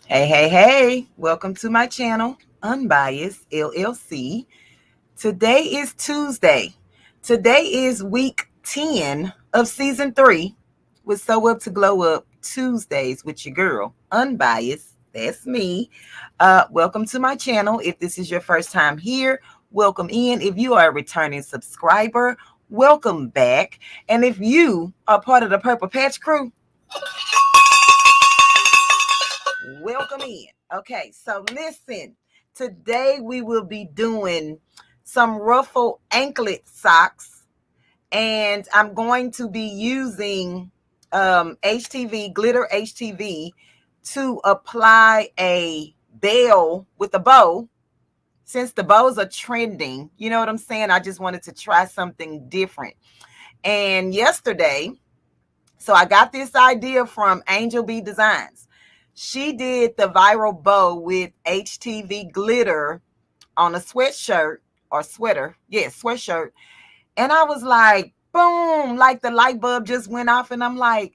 Hey. Welcome to my channel, Unbiased LLC. Today is Tuesday. Today is week 10 of season 3 with Sew Up to Glow Up Tuesdays with your girl, Unbiased. That's me. Welcome to my channel. If this is your first time here, welcome in. If you are a returning subscriber, welcome back. And if you are part of the Purple Patch crew, welcome in. Okay, so listen. Today we will be doing some ruffle anklet socks, and I'm going to be using HTV, glitter HTV, to apply a bell with a bow. Since the bows are trending, you know what I'm saying? I just wanted to try something different. And yesterday, so I got this idea from Angel B Designs. She did the viral bow with HTV glitter on a sweatshirt or sweater. Yeah, sweatshirt. And I was like, boom, like the light bulb just went off. And I'm like,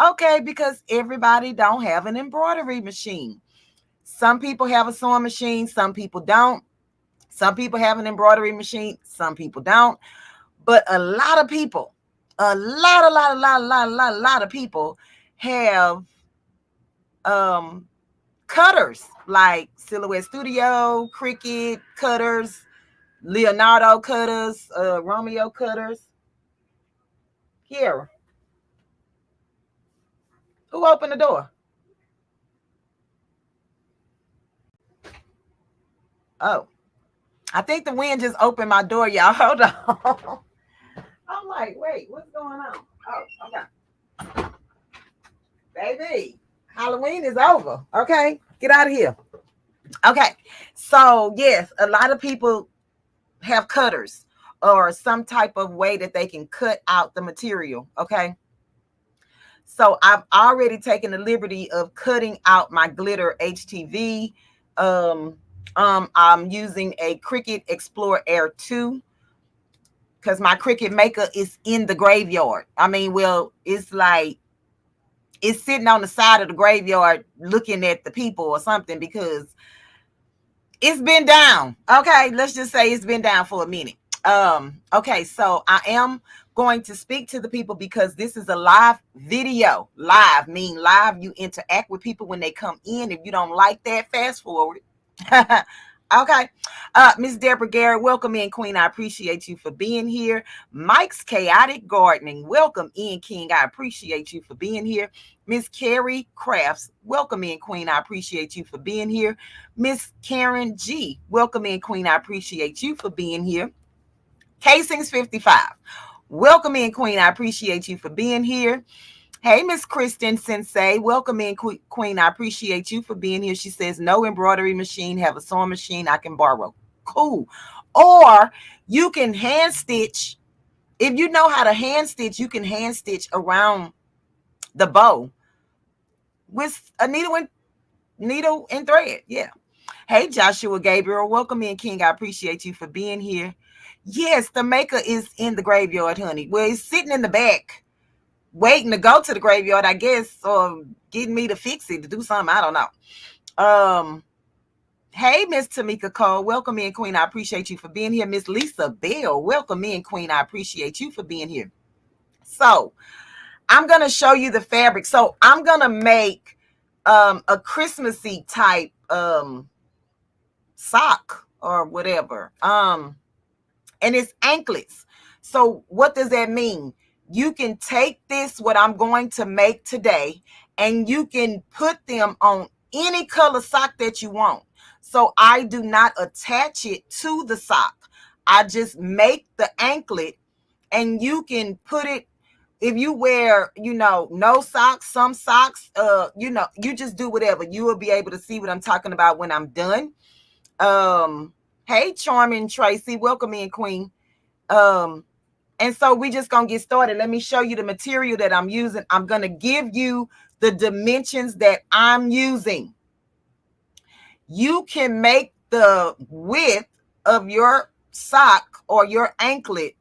okay, because everybody don't have an embroidery machine. Some people have a sewing machine. Some people don't. Some people have an embroidery machine. Some people don't. But a lot of people, a lot of people have cutters like Silhouette Studio, Cricut cutters, Leonardo cutters, Romeo cutters. Here, who opened the door? Oh, I think the wind just opened my door, y'all. Hold on. I'm like, wait, what's going on? Oh, okay. Baby, Halloween is over. Okay, get out of here. Okay, so yes, a lot of people have cutters or some type of way that they can cut out the material. Okay, so I've already taken the liberty of cutting out my glitter HTV. I'm using a Cricut Explore Air 2 because my Cricut Maker is in the graveyard. I mean, well, it's like it's sitting on the side of the graveyard looking at the people or something because it's been down. Okay, let's just say it's been down for a minute. Okay, so I am going to speak to the people because this is a live video. Live mean live, you interact with people when they come in. If you don't like that, fast forward. Okay. Miss Deborah Garrett, welcome in, Queen. I appreciate you for being here. Mike's Chaotic Gardening, welcome in, King. I appreciate you for being here. Miss Carrie Crafts, welcome in, Queen. I appreciate you for being here. Miss Karen G, welcome in, Queen. I appreciate you for being here. Casings 55, welcome in, Queen. I appreciate you for being here. Hey, Miss Kristen Sensei, welcome in, Queen. I appreciate you for being here. She says, no embroidery machine, have a sewing machine I can borrow. Cool. Or you can hand stitch. If you know how to hand stitch, you can hand stitch around the bow with a needle and thread. Yeah. Hey, Joshua Gabriel, welcome in, King. I appreciate you for being here. Yes, the maker is in the graveyard, honey. Well, it's sitting in the back, waiting to go to the graveyard, I guess, or getting me to fix it, to do something. I don't know. Hey, Miss Tamika Cole, welcome in, Queen. I appreciate you for being here. Miss Lisa Bell, welcome in, Queen. I appreciate you for being here. So I'm going to show you the fabric. So I'm going to make a Christmassy type sock or whatever. And it's anklets. So what does that mean? You can take this, what I'm going to make today, and you can put them on any color sock that you want. So I do not attach it to the sock. I just make the anklet, and you can put it, if you wear, no socks, some socks, you just do whatever. You will be able to see what I'm talking about when I'm done. Hey, Charming Tracy, welcome in, Queen. And so we just gonna get started. Let me show you the material that I'm using. I'm gonna give you the dimensions that I'm using. You can make the width of your sock or your anklet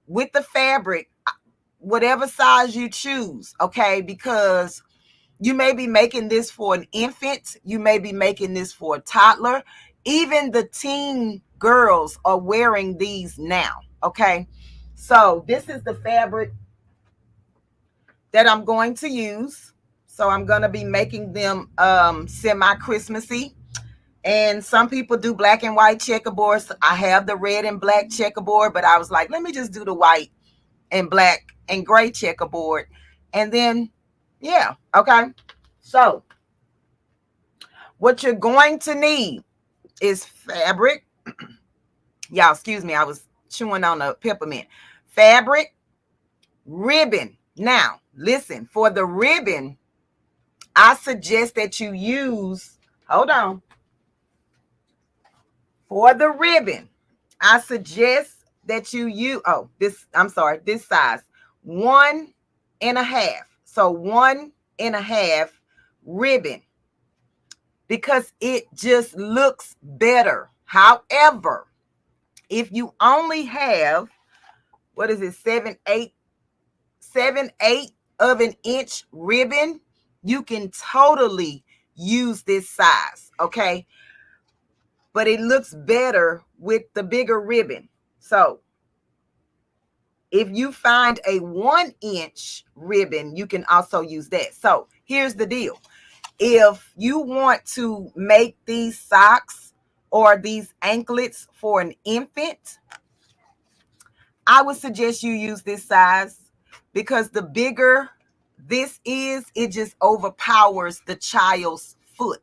with the fabric whatever size you choose, okay? Because You may be making this for an infant. You may be making this for a toddler. Even the teen girls are wearing these now. Okay. So this is the fabric that I'm going to use. So I'm going to be making them semi-Christmassy. And some people do black and white checkerboards. I have the red and black checkerboard, but I was like, let me just do the white and black and gray checkerboard. And then, yeah, okay. So what you're going to need is fabric. Y'all, excuse me, I was chewing on a peppermint. Fabric, ribbon. Now, listen, for the ribbon, I suggest that you use, hold on. For the ribbon, I suggest that you use, this size, 1.5. So 1.5 ribbon, because it just looks better. However, if you only have, what is it, 7/8 of an inch ribbon, you can totally use this size, okay? But it looks better with the bigger ribbon. So if you find a 1-inch ribbon, you can also use that. So here's the deal. If you want to make these socks or these anklets for an infant, I would suggest you use this size, because the bigger this is, it just overpowers the child's foot.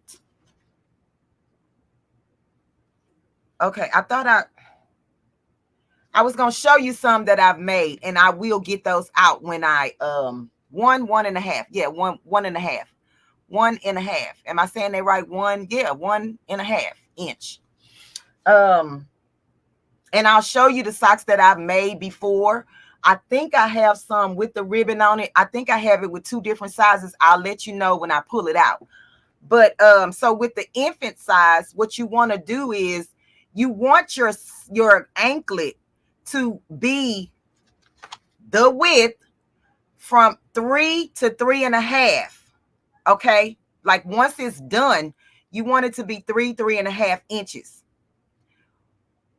Okay, I thought I was going to show you some that I've made, and I will get those out when I, 1.5. Yeah, 1.5. 1.5. Am I saying that right? 1.5 inch. And I'll show you the socks that I've made before. I think I have some with the ribbon on it. I think I have it with 2 different sizes. I'll let you know when I pull it out. But so with the infant size, what you want to do is you want your anklet to be the width from 3 to 3.5. Okay, like once it's done, you want it to be 3.5 inches.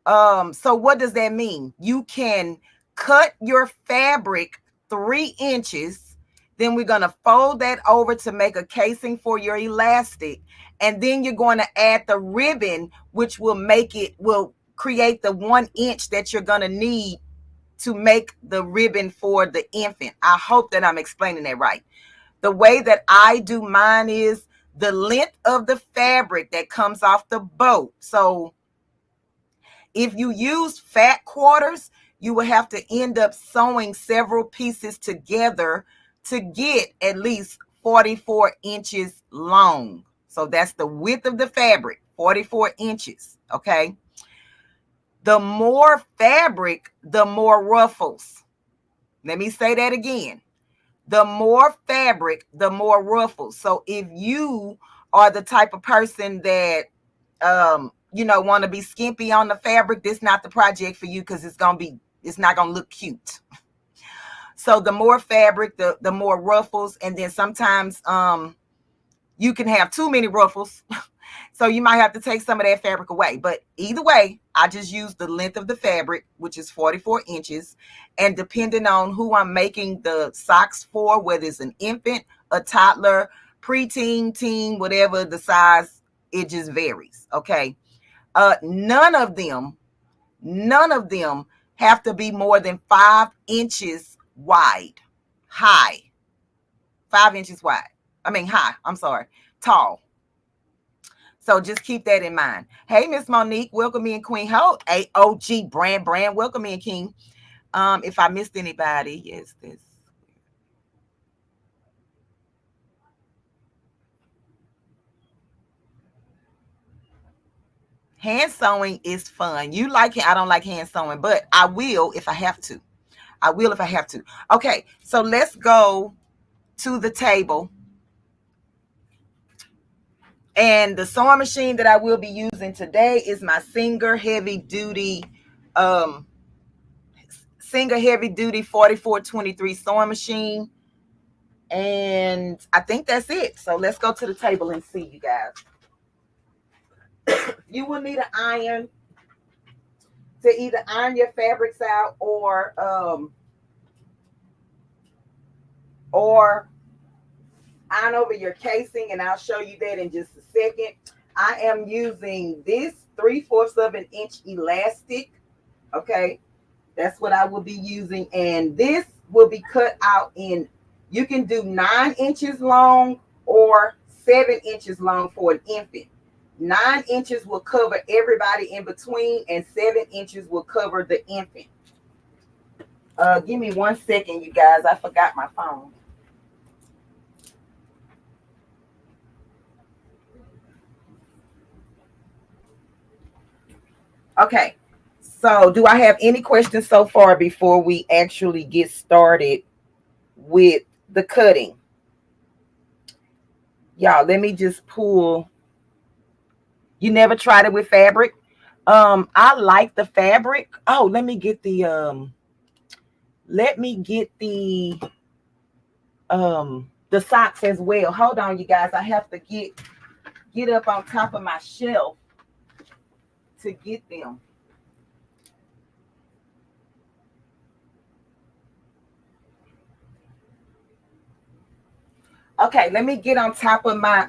So what does that mean? You can cut your fabric 3 inches. Then we're going to fold that over to make a casing for your elastic. And then you're going to add the ribbon, which will create the 1 inch that you're going to need to make the ribbon for the infant. I hope that I'm explaining that right. The way that I do mine is the length of the fabric that comes off the boat. So if you use fat quarters, you will have to end up sewing several pieces together to get at least 44 inches long. So that's the width of the fabric, 44 inches, okay? The more fabric, the more ruffles. Let me say that again. The more fabric, the more ruffles. So if you are the type of person that, want to be skimpy on the fabric, this is not the project for you, because it's not going to look cute. So the more fabric, the more ruffles. And then sometimes you can have too many ruffles. So you might have to take some of that fabric away. But either way, I just use the length of the fabric, which is 44 inches. And depending on who I'm making the socks for, whether it's an infant, a toddler, preteen, teen, whatever the size, it just varies. Okay. None of them have to be more than 5 inches wide. High. 5 inches wide. High. I'm sorry. Tall. So just keep that in mind. Hey, Miss Monique, welcome in, Queen Ho. AOG brand, welcome in, King. If I missed anybody, yes, this. Hand sewing is fun. You like it? I don't like hand sewing, but I will if I have to. Okay, so let's go to the table. And the sewing machine that I will be using today is my Singer Heavy Duty 4423 sewing machine. And I think that's it. So let's go to the table and see, you guys. You will need an iron to either iron your fabrics out or iron over your casing, and I'll show you that in just a second. I am using this 3/4 of an inch elastic. Okay, that's what I will be using, and this will be cut out in, you can do 9 inches long or 7 inches long for an infant. 9 inches will cover everybody in between, and 7 inches will cover the infant. Give me 1 second, you guys. I forgot my phone. Okay. So, do I have any questions so far before we actually get started with the cutting? Y'all, let me just pull. You never tried it with fabric? I like the fabric. Oh, let me get the socks as well. Hold on, you guys. I have to get up on top of my shelf to get them. Okay, let me get on top of my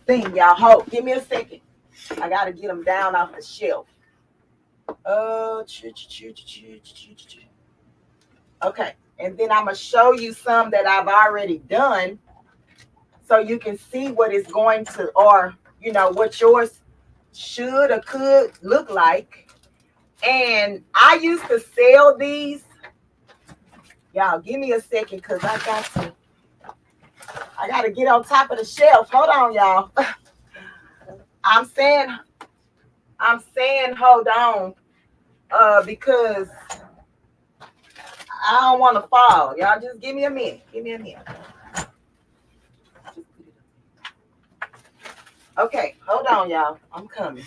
thing, y'all. Hold, give me a second. I gotta get them down off the shelf. Okay, and then I'm gonna show you some that I've already done, so you can see what it's going to, or what yours should or could look like. And I used to sell these. Y'all, give me a second, because I gotta get on top of the shelf. Hold on, y'all. I'm saying hold on, because I don't want to fall. Y'all just give me a minute. Give me a minute. Okay, hold on, y'all. I'm coming.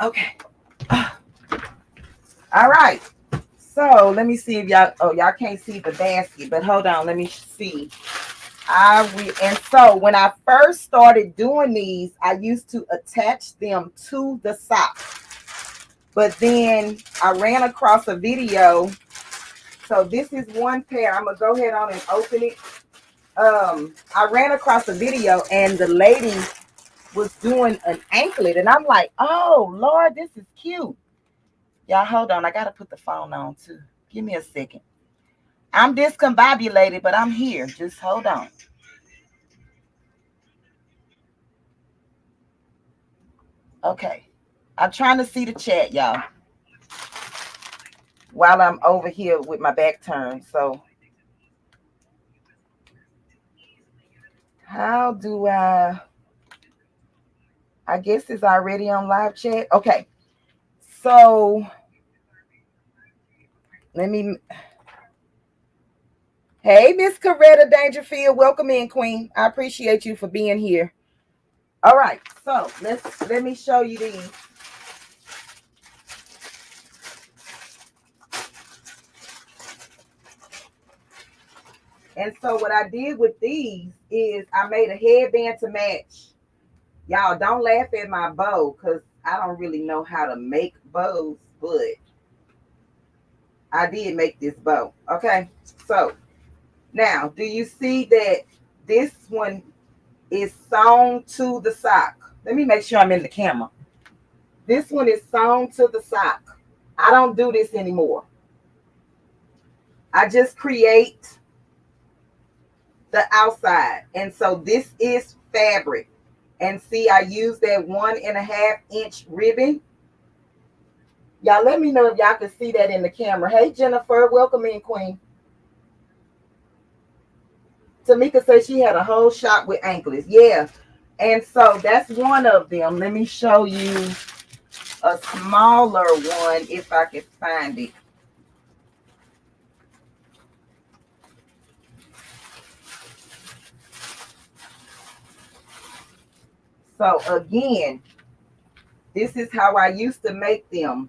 Okay. All right. So let me see if y'all can't see the basket, but hold on, let me see. And so when I first started doing these, I used to attach them to the socks. But then I ran across a video. So this is one pair. I'm gonna go ahead on and open it. I ran across a video, and the lady was doing an anklet, and I'm like, oh Lord, this is cute. Y'all, hold on. I gotta put the phone on too. Give me a second. I'm discombobulated, but I'm here. Just hold on. Okay. I'm trying to see the chat, y'all, while I'm over here with my back turned. So how do I guess it's already on live chat. Okay. So let me. Hey, Miss Coretta Dangerfield. Welcome in, Queen. I appreciate you for being here. All right. So let me show you these. And so what I did with these is I made a headband to match. Y'all, don't laugh at my bow, because I don't really know how to make bows, but I did make this bow. Okay. So now, do you see that this one is sewn to the sock? Let me make sure I'm in the camera. This one is sewn to the sock. I don't do this anymore. I just create the outside. And so this is fabric. And see, I use that 1.5 inch ribbon. Y'all, let me know if y'all can see that in the camera. Hey, Jennifer, welcome in, Queen. Tamika says she had a whole shop with anklets. Yeah. And so that's one of them. Let me show you a smaller one if I can find it. So again, this is how I used to make them.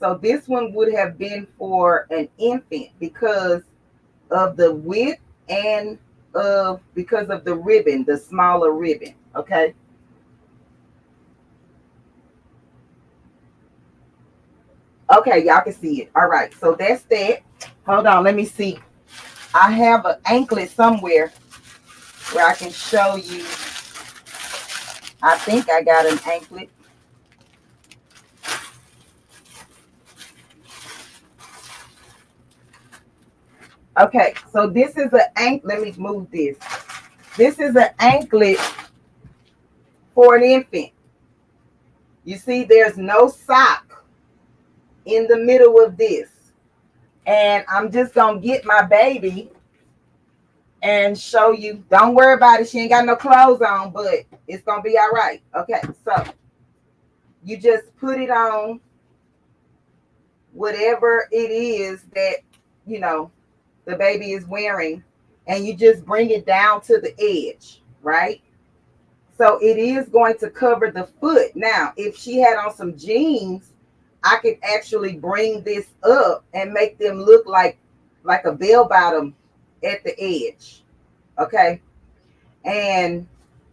So this one would have been for an infant because of the width and because of the ribbon, the smaller ribbon. Okay. Okay, y'all can see it. All right, so that's that. Hold on, let me see. I have an anklet somewhere where I can show you. I think I got an anklet. Okay, so this is an anklet. Let me move this. This is an anklet for an infant. You see, there's no sock in the middle of this. And I'm just going to get my baby and show you. Don't worry about it. She ain't got no clothes on, but it's going to be all right. Okay, so you just put it on whatever it is that, you know, the baby is wearing, and you just bring it down to the edge, right? So it is going to cover the foot. Now, if she had on some jeans, I could actually bring this up and make them look like a bell bottom at the edge. Okay. And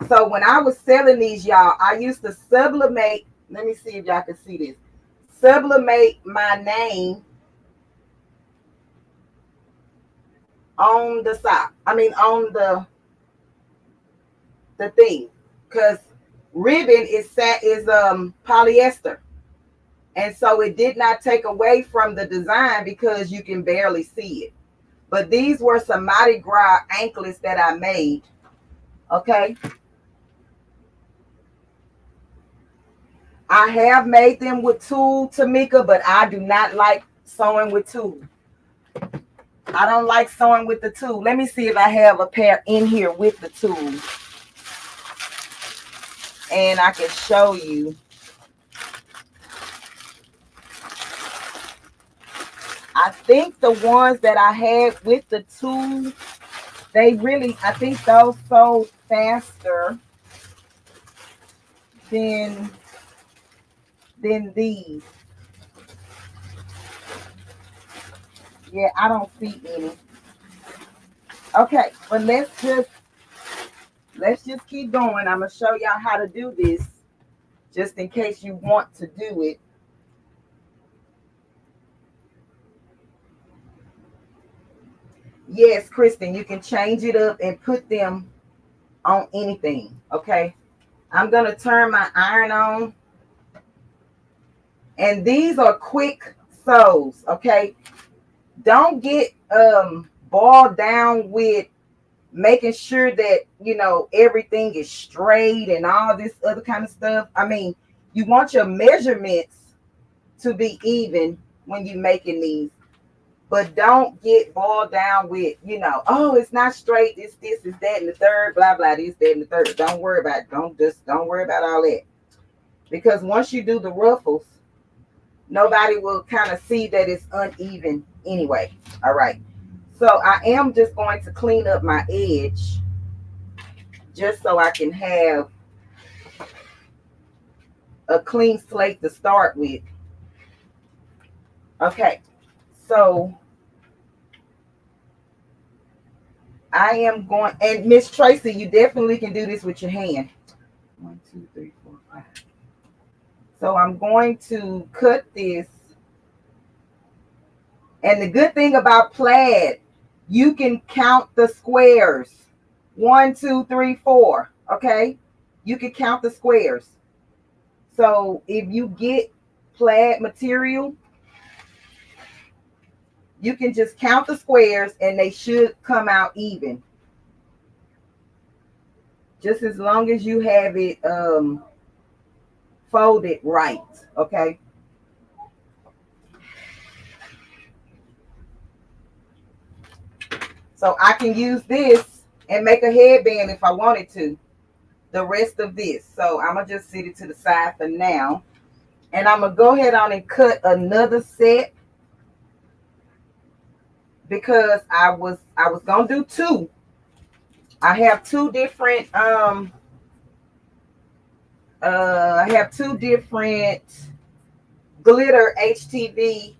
so when I was selling these, y'all, I used to sublimate. Let me see if y'all can see this. Sublimate my name on the sock. I mean, on the thing, because ribbon is polyester. And so it did not take away from the design because you can barely see it. But these were some Mardi Gras anklets that I made. Okay. I have made them with tulle, Tamika, but I do not like sewing with tulle. I don't like sewing with the tulle. Let me see if I have a pair in here with the tulle. And I can show you. I think the ones that I had with the tulle, I think those sold faster than these. Yeah, I don't see any. Okay, but let's just keep going. I'm gonna show y'all how to do this, just in case you want to do it. Yes, Kristen, you can change it up and put them on anything. Okay, I'm gonna turn my iron on, and these are quick sews. Okay, don't get bogged down with making sure that, you know, everything is straight and all this other kind of stuff. I mean, you want your measurements to be even when you're making these, but don't get bogged down with, you know, oh, it's not straight, it's this, is that, and the third, blah, blah, this, that, and the third. Don't worry about it. Don't worry about all that. Because once you do the ruffles, nobody will kind of see that it's uneven anyway. All right. So I am just going to clean up my edge just so I can have a clean slate to start with. Okay. So I am going, and Miss Tracy, you definitely can do this with your hand. 1, 2, 3, 4, 5. So I'm going to cut this. And the good thing about plaid, you can count the squares. 1, 2, 3, 4. Okay. You can count the squares. So if you get plaid material, you can just count the squares and they should come out even. Just as long as you have it folded right. Okay. So I can use this and make a headband if I wanted to. The rest of this. So I'm going to just set it to the side for now. And I'm going to go ahead on and cut another set, because I was going to do 2. I have 2 different glitter HTV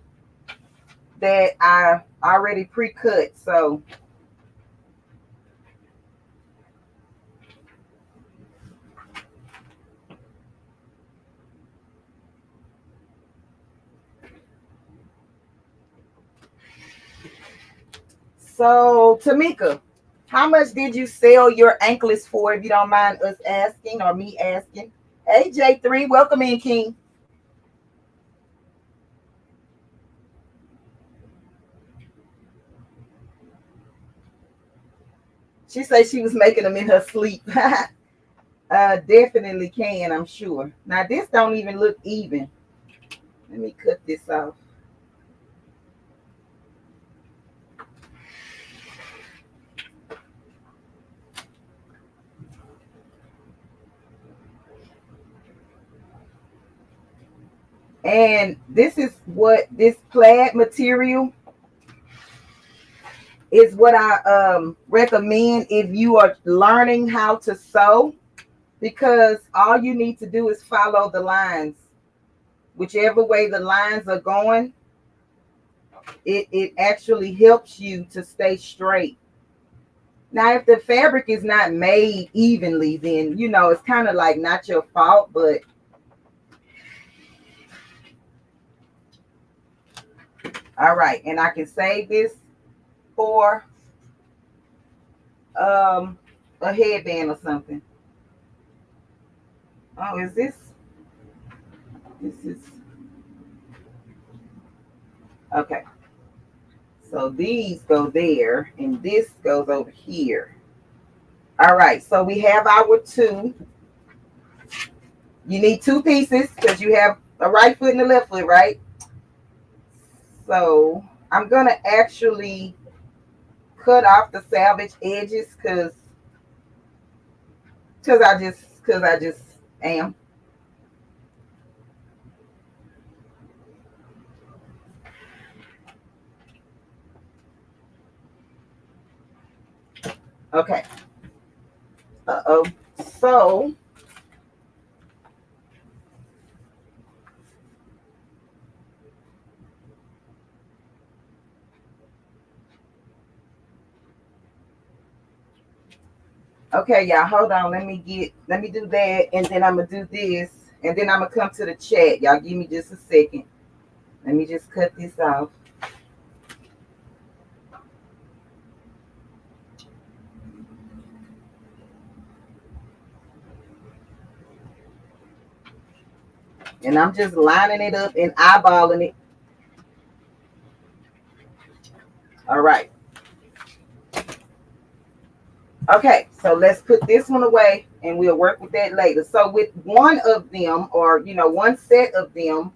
that I already pre-cut. So Tamika, how much did you sell your anklets for, if you don't mind us asking, or me asking? Hey J3, welcome in, King. She said she was making them in her sleep. Definitely can, I'm sure. Now this don't even look even. Let me cut this off. And this is what this plaid material is what I recommend if you are learning how to sew, because all you need to do is follow the lines. Whichever way the lines are going, it actually helps you to stay straight. Now, if the fabric is not made evenly, then, you know, it's kind of like not your fault, but all right. And I can save this for a headband or something. Oh, is this is okay. So these go there and this goes over here. All right, so we have our two. You need two pieces because you have a right foot and a left foot, right? So I'm gonna actually cut off the salvage edges because I just am. Okay. Uh-oh. So okay, y'all, hold on. Let me do that, and then I'm gonna do this, and then I'm gonna come to the chat. Y'all give me just a second. Let me just cut this off. And I'm just lining it up and eyeballing it. All right. Okay, so let's put this one away and we'll work with that later. So with one of them, or, you know, one set of them,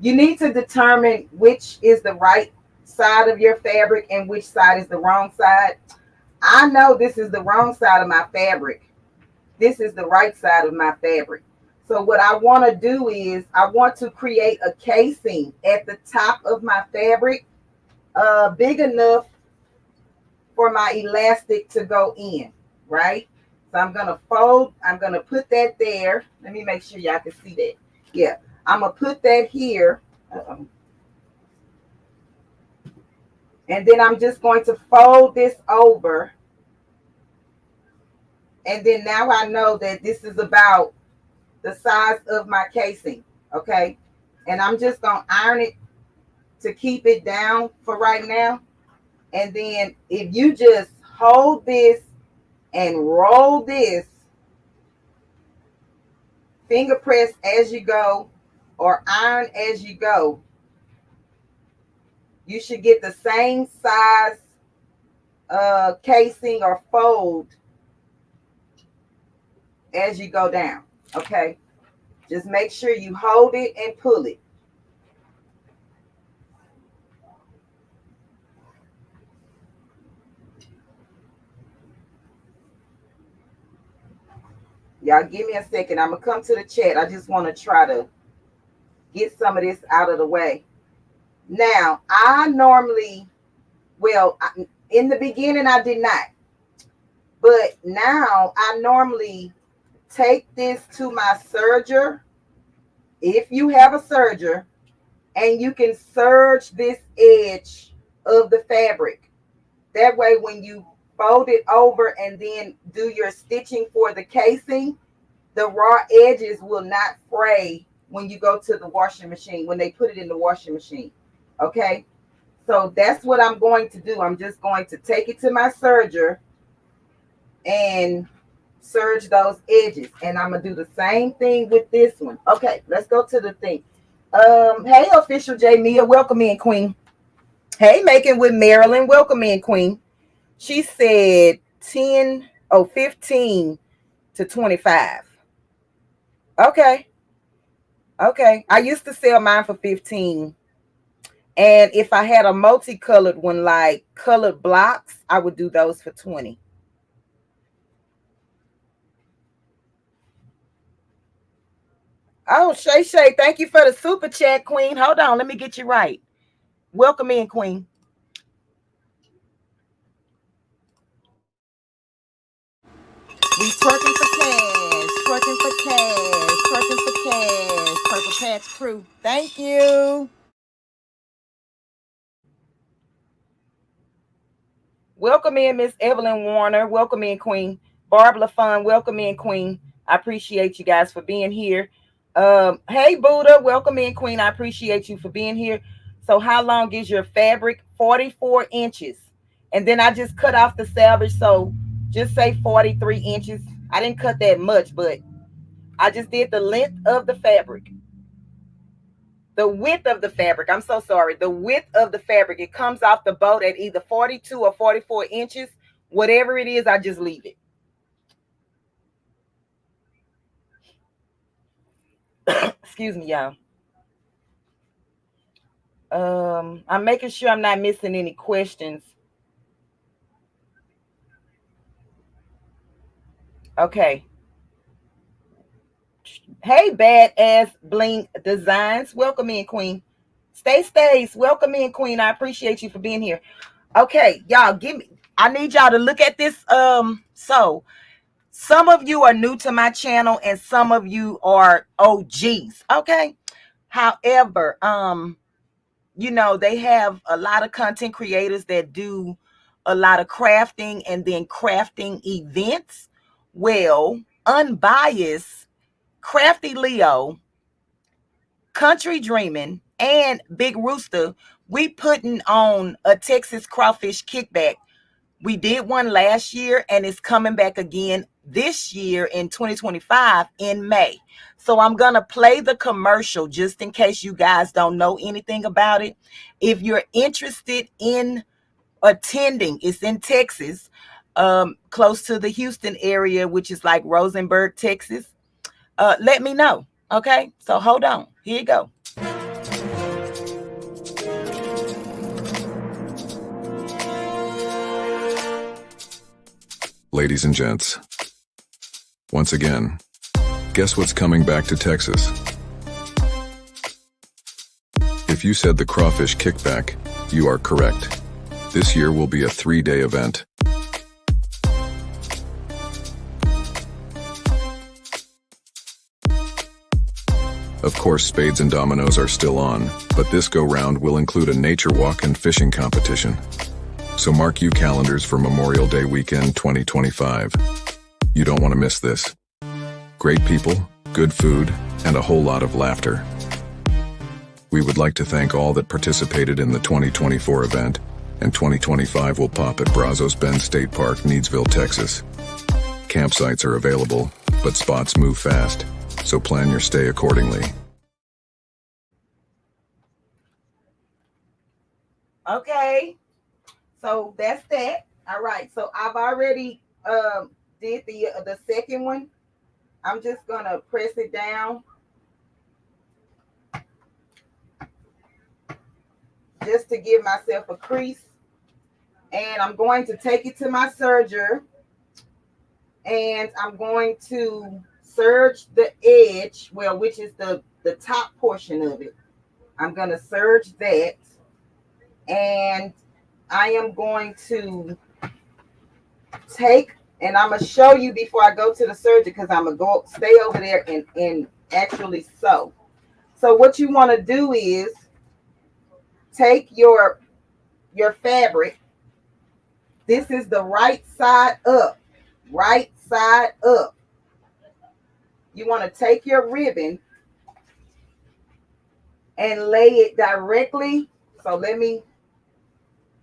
you need to determine which is the right side of your fabric and which side is the wrong side. I know this is the wrong side of my fabric. This is the right side of my fabric. So what I want to do is I want to create a casing at the top of my fabric, big enough for my elastic to go in, right? So I'm going to fold. I'm going to put that there. Let me make sure y'all can see that. Yeah, I'm going to put that here. And then I'm just going to fold this over. And then now I know that this is about the size of my casing, okay? And I'm just going to iron it to keep it down for right now. And then if you just hold this and roll this, finger press as you go or iron as you go, you should get the same size casing or fold as you go down, okay? Just make sure you hold it and pull it. Y'all give me a second. I'm going to come to the chat. I just want to try to get some of this out of the way. Now, I normally, well, in the beginning, I did not. But now, I normally take this to my serger if you have a serger, and you can serge this edge of the fabric. That way, when you fold it over and then do your stitching for the casing, the raw edges will not fray when you go to the washing machine, when they put it in the washing machine. Okay, so that's what I'm going to do. I'm just going to take it to my serger and serge those edges, and I'm gonna do the same thing with this one. Okay, let's go to the thing. Hey, official J Mia, welcome in, Queen. Hey, making with Marilyn, welcome in, Queen. She said 15 to 25. Okay. Okay. I used to sell mine for 15. And if I had a multicolored one, like colored blocks, I would do those for 20. Oh, Shay, thank you for the super chat, Queen. Hold on, let me get you right. Welcome in, Queen. We twerking for cash, twerking for cash, twerking for cash. Purple Patch Crew. Thank you. Welcome in, Miss Evelyn Warner. Welcome in, Queen. Barb LaFun, welcome in, Queen. I appreciate you guys for being here. Hey, Buddha, welcome in, Queen. I appreciate you for being here. So how long is your fabric? 44 inches. And then I just cut off the selvage, so just say 43 inches. I didn't cut that much, but I just did the length of the fabric. The width of the fabric, I'm so sorry. The width of the fabric, it comes off the boat at either 42 or 44 inches. Whatever it is, I just leave it. Excuse me, y'all. I'm making sure I'm not missing any questions. Okay. Hey, badass bling designs. Welcome in, Queen. Stays. Welcome in, Queen. I appreciate you for being here. Okay, y'all, I need y'all to look at this. So some of you are new to my channel and some of you are OGs. Okay. However, they have a lot of content creators that do a lot of crafting and then crafting events. Well, Unbiased, Crafty Leo, Country Dreaming, and Big Rooster, we putting on a Texas crawfish kickback. We did one last year and it's coming back again this year in 2025 in May. So I'm going to play the commercial just in case you guys don't know anything about it. If you're interested in attending, it's in Texas, close to the Houston area, which is like Rosenberg, Texas. Let me know. Okay, so hold on. Here you go. Ladies and gents, once again, guess what's coming back to Texas? If you said the crawfish kickback, you are correct. This year will be a 3-day event. Of course, spades and dominoes are still on, but this go-round will include a nature walk and fishing competition. So mark you calendars for Memorial Day weekend 2025. You don't want to miss this. Great people, good food, and a whole lot of laughter. We would like to thank all that participated in the 2024 event, and 2025 will pop at Brazos Bend State Park, Needsville, Texas. Campsites are available, but spots move fast, so plan your stay accordingly. Okay. So that's that. All right. So I've already did the second one. I'm just gonna press it down just to give myself a crease, and I'm going to take it to my serger, and I'm going to serge the edge, well, which is the top portion of it. I'm gonna serge that, and I am going to take, and I'm going to show you before I go to the surgeon, because I'm going to stay over there and actually sew. So what you want to do is take your fabric. This is the right side up. Right side up. You want to take your ribbon and lay it directly. So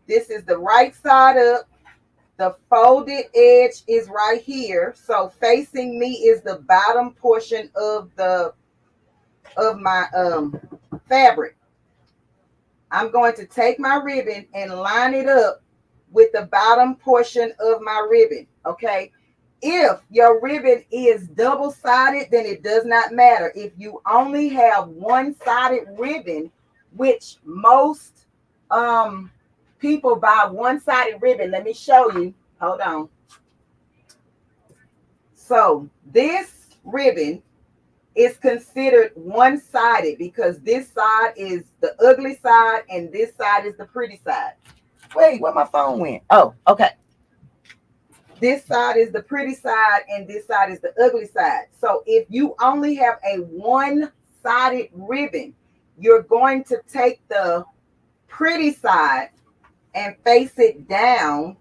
this is the right side up. The folded edge is right here. So facing me is the bottom portion of my fabric. I'm going to take my ribbon and line it up with the bottom portion of my ribbon. Okay. If your ribbon is double-sided, then it does not matter. If you only have one-sided ribbon, which most people buy one-sided ribbon. Let me show you. Hold on. So this ribbon is considered one-sided because this side is the ugly side and this side is the pretty side. Wait, where my phone went? Oh, okay. This side is the pretty side and this side is the ugly side. So if you only have a one-sided ribbon, you're going to take the pretty side and face it down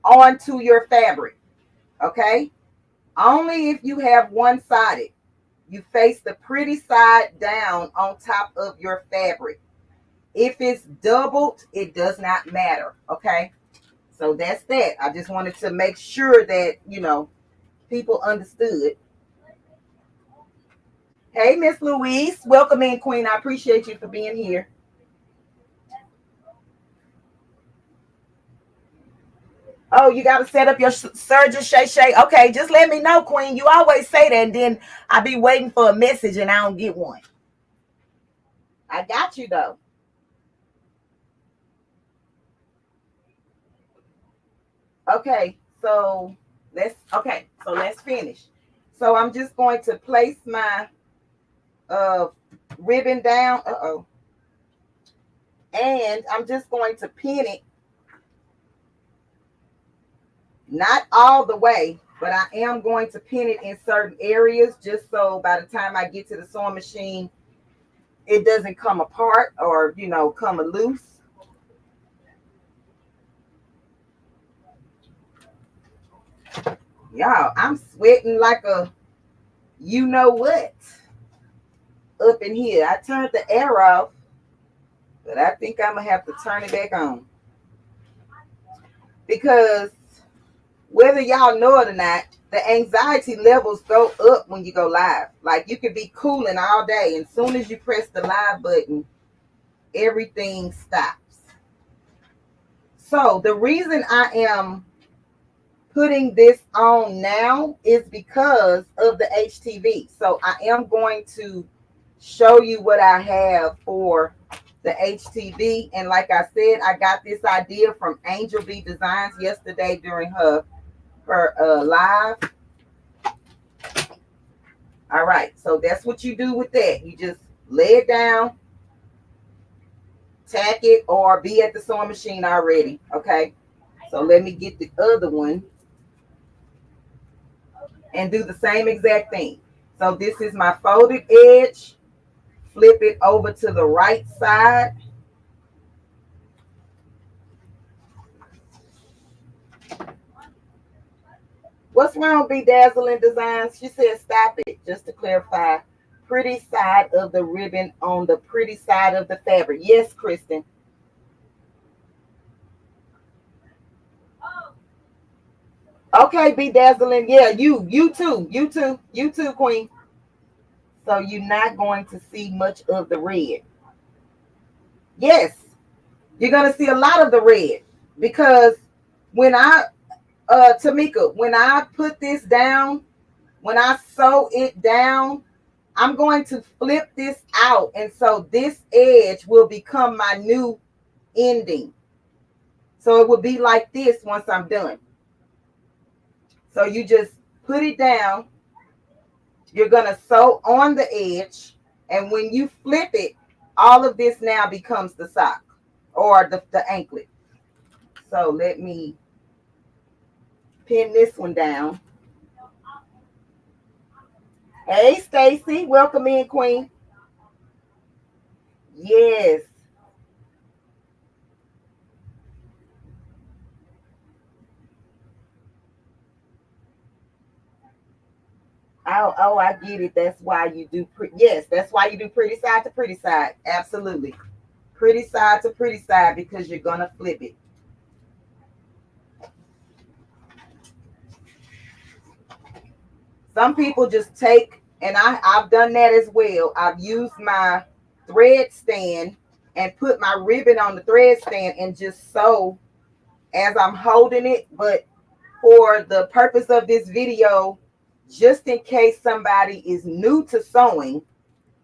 onto your fabric. Okay? Only if you have one-sided, you face the pretty side down on top of your fabric. If it's doubled, it does not matter. Okay? So that's that. I just wanted to make sure that, people understood. Hey, Miss Louise. Welcome in, Queen. I appreciate you for being here. Oh, you got to set up your Serging Shay. Okay, just let me know, Queen. You always say that, and then I be waiting for a message, and I don't get one. I got you, though. Okay, so let's finish. So I'm just going to place my ribbon down. And I'm just going to pin it. Not all the way, but I am going to pin it in certain areas just so by the time I get to the sewing machine, it doesn't come apart or, come loose. Y'all, I'm sweating like a you-know-what up in here. I turned the air off, but I think I'm going to have to turn it back on. Because whether y'all know it or not, the anxiety levels go up when you go live. Like you could be cooling all day, and as soon as you press the live button, everything stops. So the reason I am putting this on now is because of the HTV. So I am going to show you what I have for the HTV. And like I said, I got this idea from Angel B Designs yesterday during her live. All right, so that's what you do with that. You just lay it down, tack it, or be at the sewing machine already. Okay, so let me get the other one and do the same exact thing. So this is my folded edge. Flip it over to the right side. What's wrong, Bedazzling Designs? She said stop it. Just to clarify, pretty side of the ribbon on the pretty side of the fabric. Yes, Kristen. Okay, Bedazzling. Yeah, you too, Queen. So you're not going to see much of the red. Yes, you're going to see a lot of the red because when Tamika, when I put this down, when I sew it down, I'm going to flip this out. And so this edge will become my new ending. So it will be like this once I'm done. So you just put it down. You're going to sew on the edge. And when you flip it, all of this now becomes the sock or the anklet. So let me pin this one down. Hey, Stacy, welcome in, Queen. Yes. Oh, I get it. That's why you do yes, that's why you do pretty side to pretty side. Absolutely. Pretty side to pretty side because you're gonna flip it. Some people just take, and I've done that as well. I've used my thread stand and put my ribbon on the thread stand and just sew as I'm holding it. But for the purpose of this video, just in case somebody is new to sewing,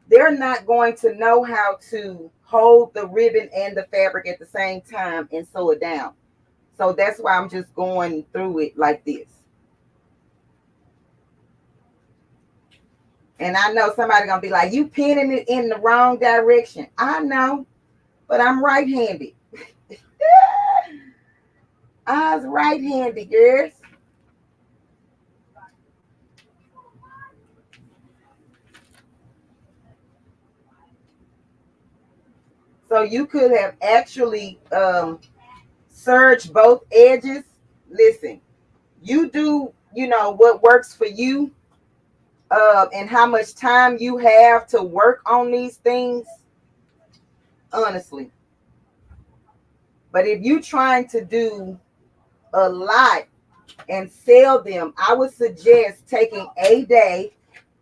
they're not going to know how to hold the ribbon and the fabric at the same time and sew it down. So that's why I'm just going through it like this. And I know somebody gonna be like, you pinning it in the wrong direction. I know, but I'm right-handed. I was right-handed, girls. So you could have actually serged both edges. Listen, you do, what works for you, and how much time you have to work on these things, honestly. But if you're trying to do a lot and sell them, I would suggest taking a day,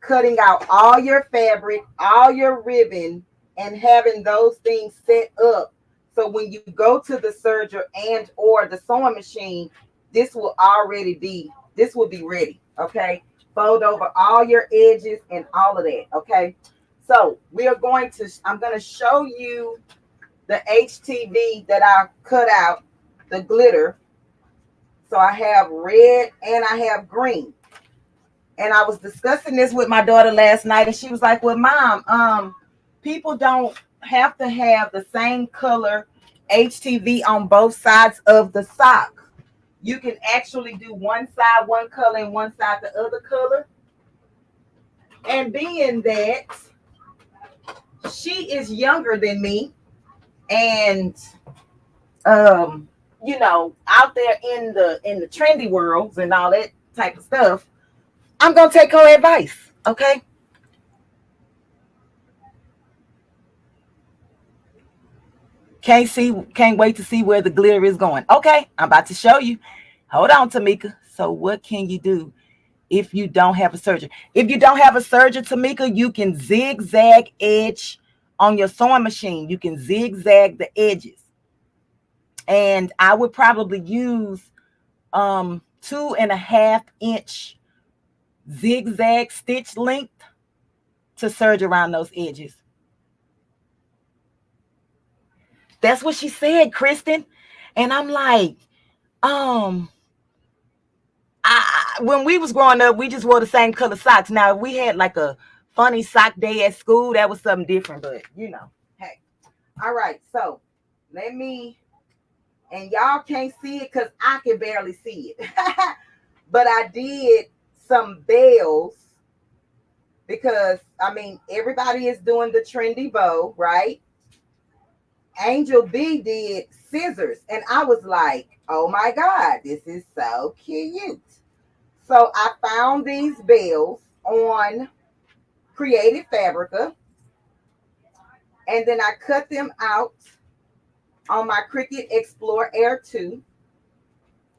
cutting out all your fabric, all your ribbon, and having those things set up. So when you go to the serger and or the sewing machine, this will be ready. Okay. Fold over all your edges and all of that. Okay. So I'm going to show you the HTV that I cut out, the glitter. So I have red and I have green. And I was discussing this with my daughter last night, and she was like, well, Mom, people don't have to have the same color HTV on both sides of the sock. You can actually do one side one color and one side the other color. And being that she is younger than me and out there in the trendy worlds and all that type of stuff, I'm gonna take her advice. Okay. Can't wait to see where the glitter is going. Okay, I'm about to show you. Hold on, Tamika. So what can you do if you don't have a serger? If you don't have a serger, Tamika, you can zigzag edge on your sewing machine. You can zigzag the edges. And I would probably use 2.5-inch zigzag stitch length to serge around those edges. That's what she said, Kristen. And I'm like, when we was growing up, we just wore the same color socks. Now, we had like a funny sock day at school. That was something different, but hey. All right, so let me, and y'all can't see it because I can barely see it. But I did some bells because, everybody is doing the trendy bow, right? Angel B did scissors, and I was like, oh my God, this is so cute. So I found these bells on Creative Fabrica, and then I cut them out on my Cricut Explore Air 2.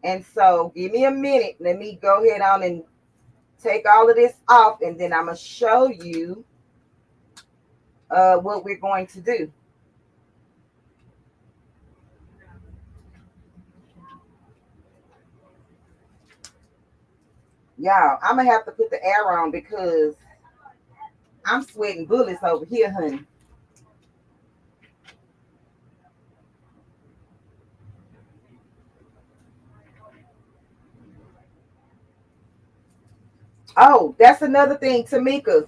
And so give me a minute. Let me go ahead on and take all of this off, and then I'm going to show you what we're going to do. Y'all, I'm going to have to put the air on because I'm sweating bullets over here, honey. Oh, that's another thing, Tamika.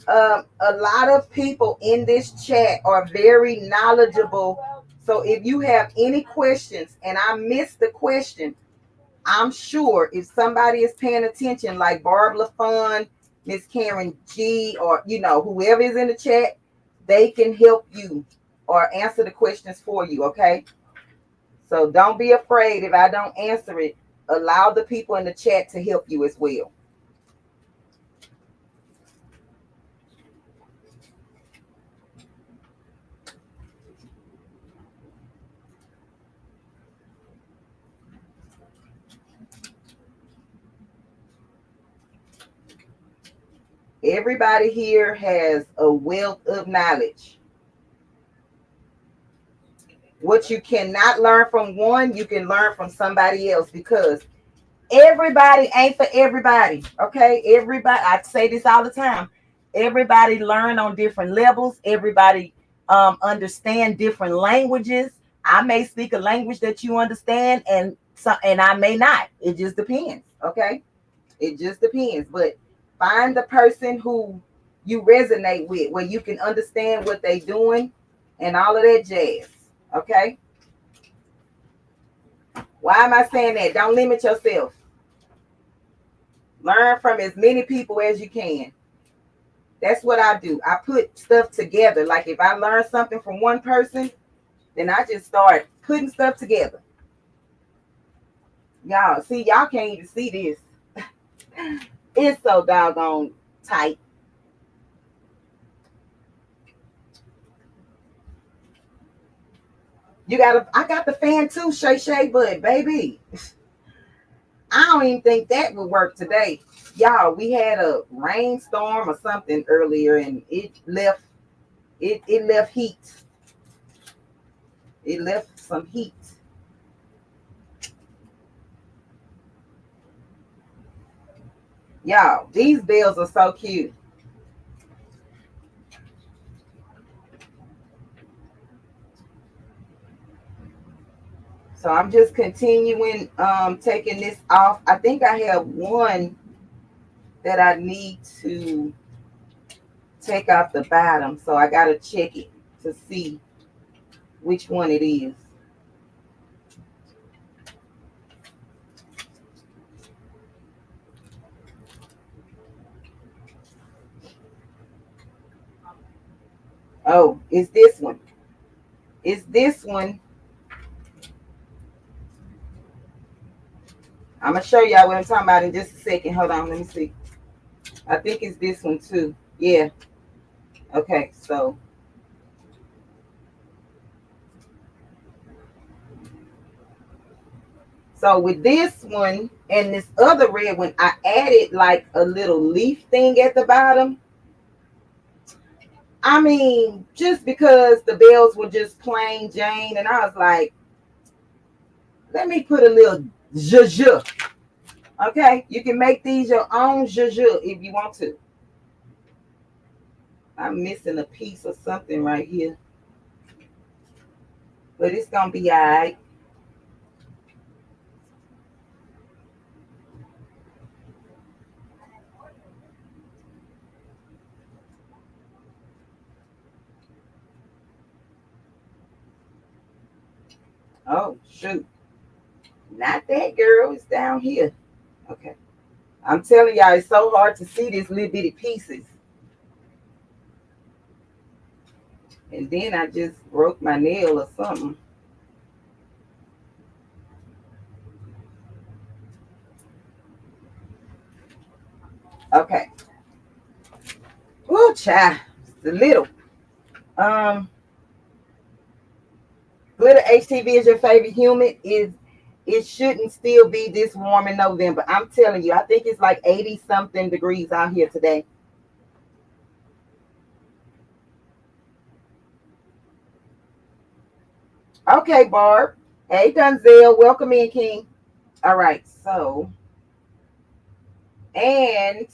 A lot of people in this chat are very knowledgeable. So if you have any questions and I missed the question, I'm sure if somebody is paying attention, like Barb LaFon, Miss Karen G, or whoever is in the chat, they can help you or answer the questions for you, okay? So don't be afraid if I don't answer it. Allow the people in the chat to help you as well. Everybody here has a wealth of knowledge. What you cannot learn from one, you can learn from somebody else, because everybody ain't for everybody. Okay, everybody, I say this all the time, everybody learn on different levels. Everybody understand different languages. I may speak a language that you understand, and I may not. It just depends. Okay, it just depends. But find the person who you resonate with, where you can understand what they're doing and all of that jazz. Okay, why am I saying that? Don't limit yourself. Learn from as many people as you can. That's what I do. I put stuff together. Like if I learn something from one person, then I just start putting stuff together. Y'all, see, y'all can't even see this. It's so doggone tight. I got the fan too, Shay, but baby, I don't even think that would work today. Y'all, we had a rainstorm or something earlier, and it left heat. It left some heat. Y'all, these bells are so cute. So I'm just continuing taking this off. I think I have one that I need to take off the bottom. So I got to check it to see which one it is. Oh, it's this one. It's this one. I'm going to show y'all what I'm talking about in just a second. Hold on. Let me see. I think it's this one too. Yeah. Okay. So with this one and this other red one, I added like a little leaf thing at the bottom. I mean, just because the bells were just plain Jane, and I was like, let me put a little zhuzh. Okay, you can make these your own zhuzh if you want to. I'm missing a piece of something right here, but it's gonna be all right. Oh shoot, not that, girl. It's down here. Okay, I'm telling y'all, it's so hard to see these little bitty pieces. And then I just broke my nail or something. Okay. Oh, child. It's a little. Glitter HTV is your favorite human. It shouldn't still be this warm in November. I'm telling you, I think it's like 80 something degrees out here today. Okay, Barb. Hey, Dunzel. Welcome in, King. All right, so, and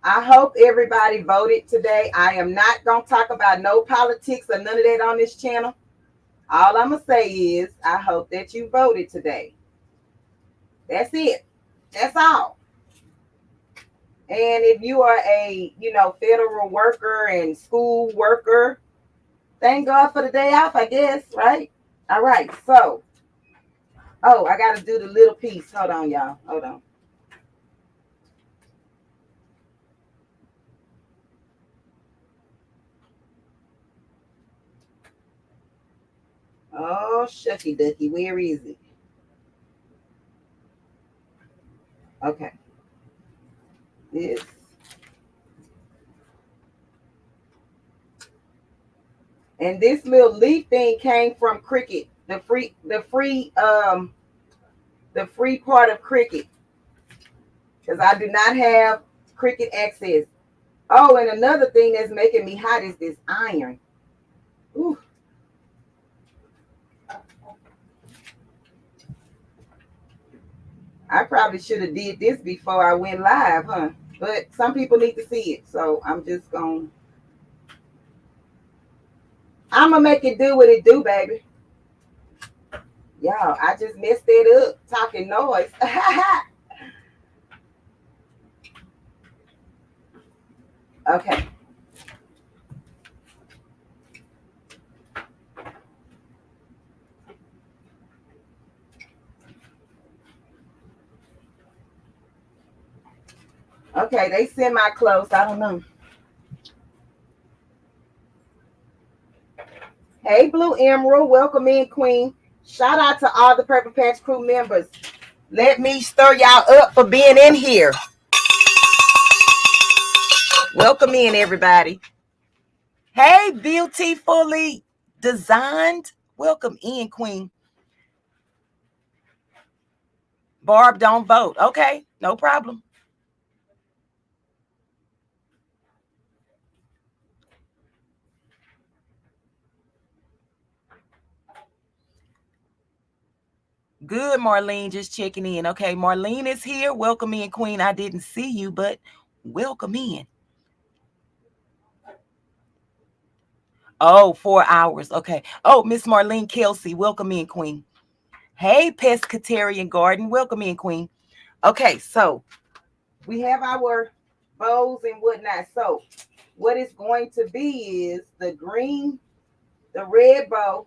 I hope everybody voted today. I am not going to talk about no politics or none of that on this channel. All I'm going to say is I hope that you voted today. That's it. That's all. And if you are a, federal worker and school worker, thank God for the day off, I guess, right? All right, so, oh, I got to do the little piece. Hold on, y'all. Hold on. Oh, shucky ducky, where is it? Okay. This. And this little leaf thing came from Cricut. The free part of Cricut. Because I do not have Cricut access. Oh, and another thing that's making me hot is this iron. Ooh. I probably should have did this before I went live, huh? But some people need to see it, so I'm just gonna make it do what it do, baby. Y'all, I just messed it up talking noise. Okay. Okay, they semi-close. I don't know. Hey, Blue Emerald. Welcome in, Queen. Shout out to all the Purple Patch crew members. Let me stir y'all up for being in here. Welcome in, everybody. Hey, beautifully designed. Welcome in, Queen. Barb, don't vote. Okay, no problem. Good, Marlene, just checking in. Okay, Marlene is here. Welcome in, Queen. I didn't see you, but welcome in. Oh, 4 hours. Okay. Oh, Miss Marlene Kelsey, welcome in, Queen. Hey, Pescatarian Garden, welcome in, Queen. Okay, so we have our bows and whatnot. So what it's going to be is the red bow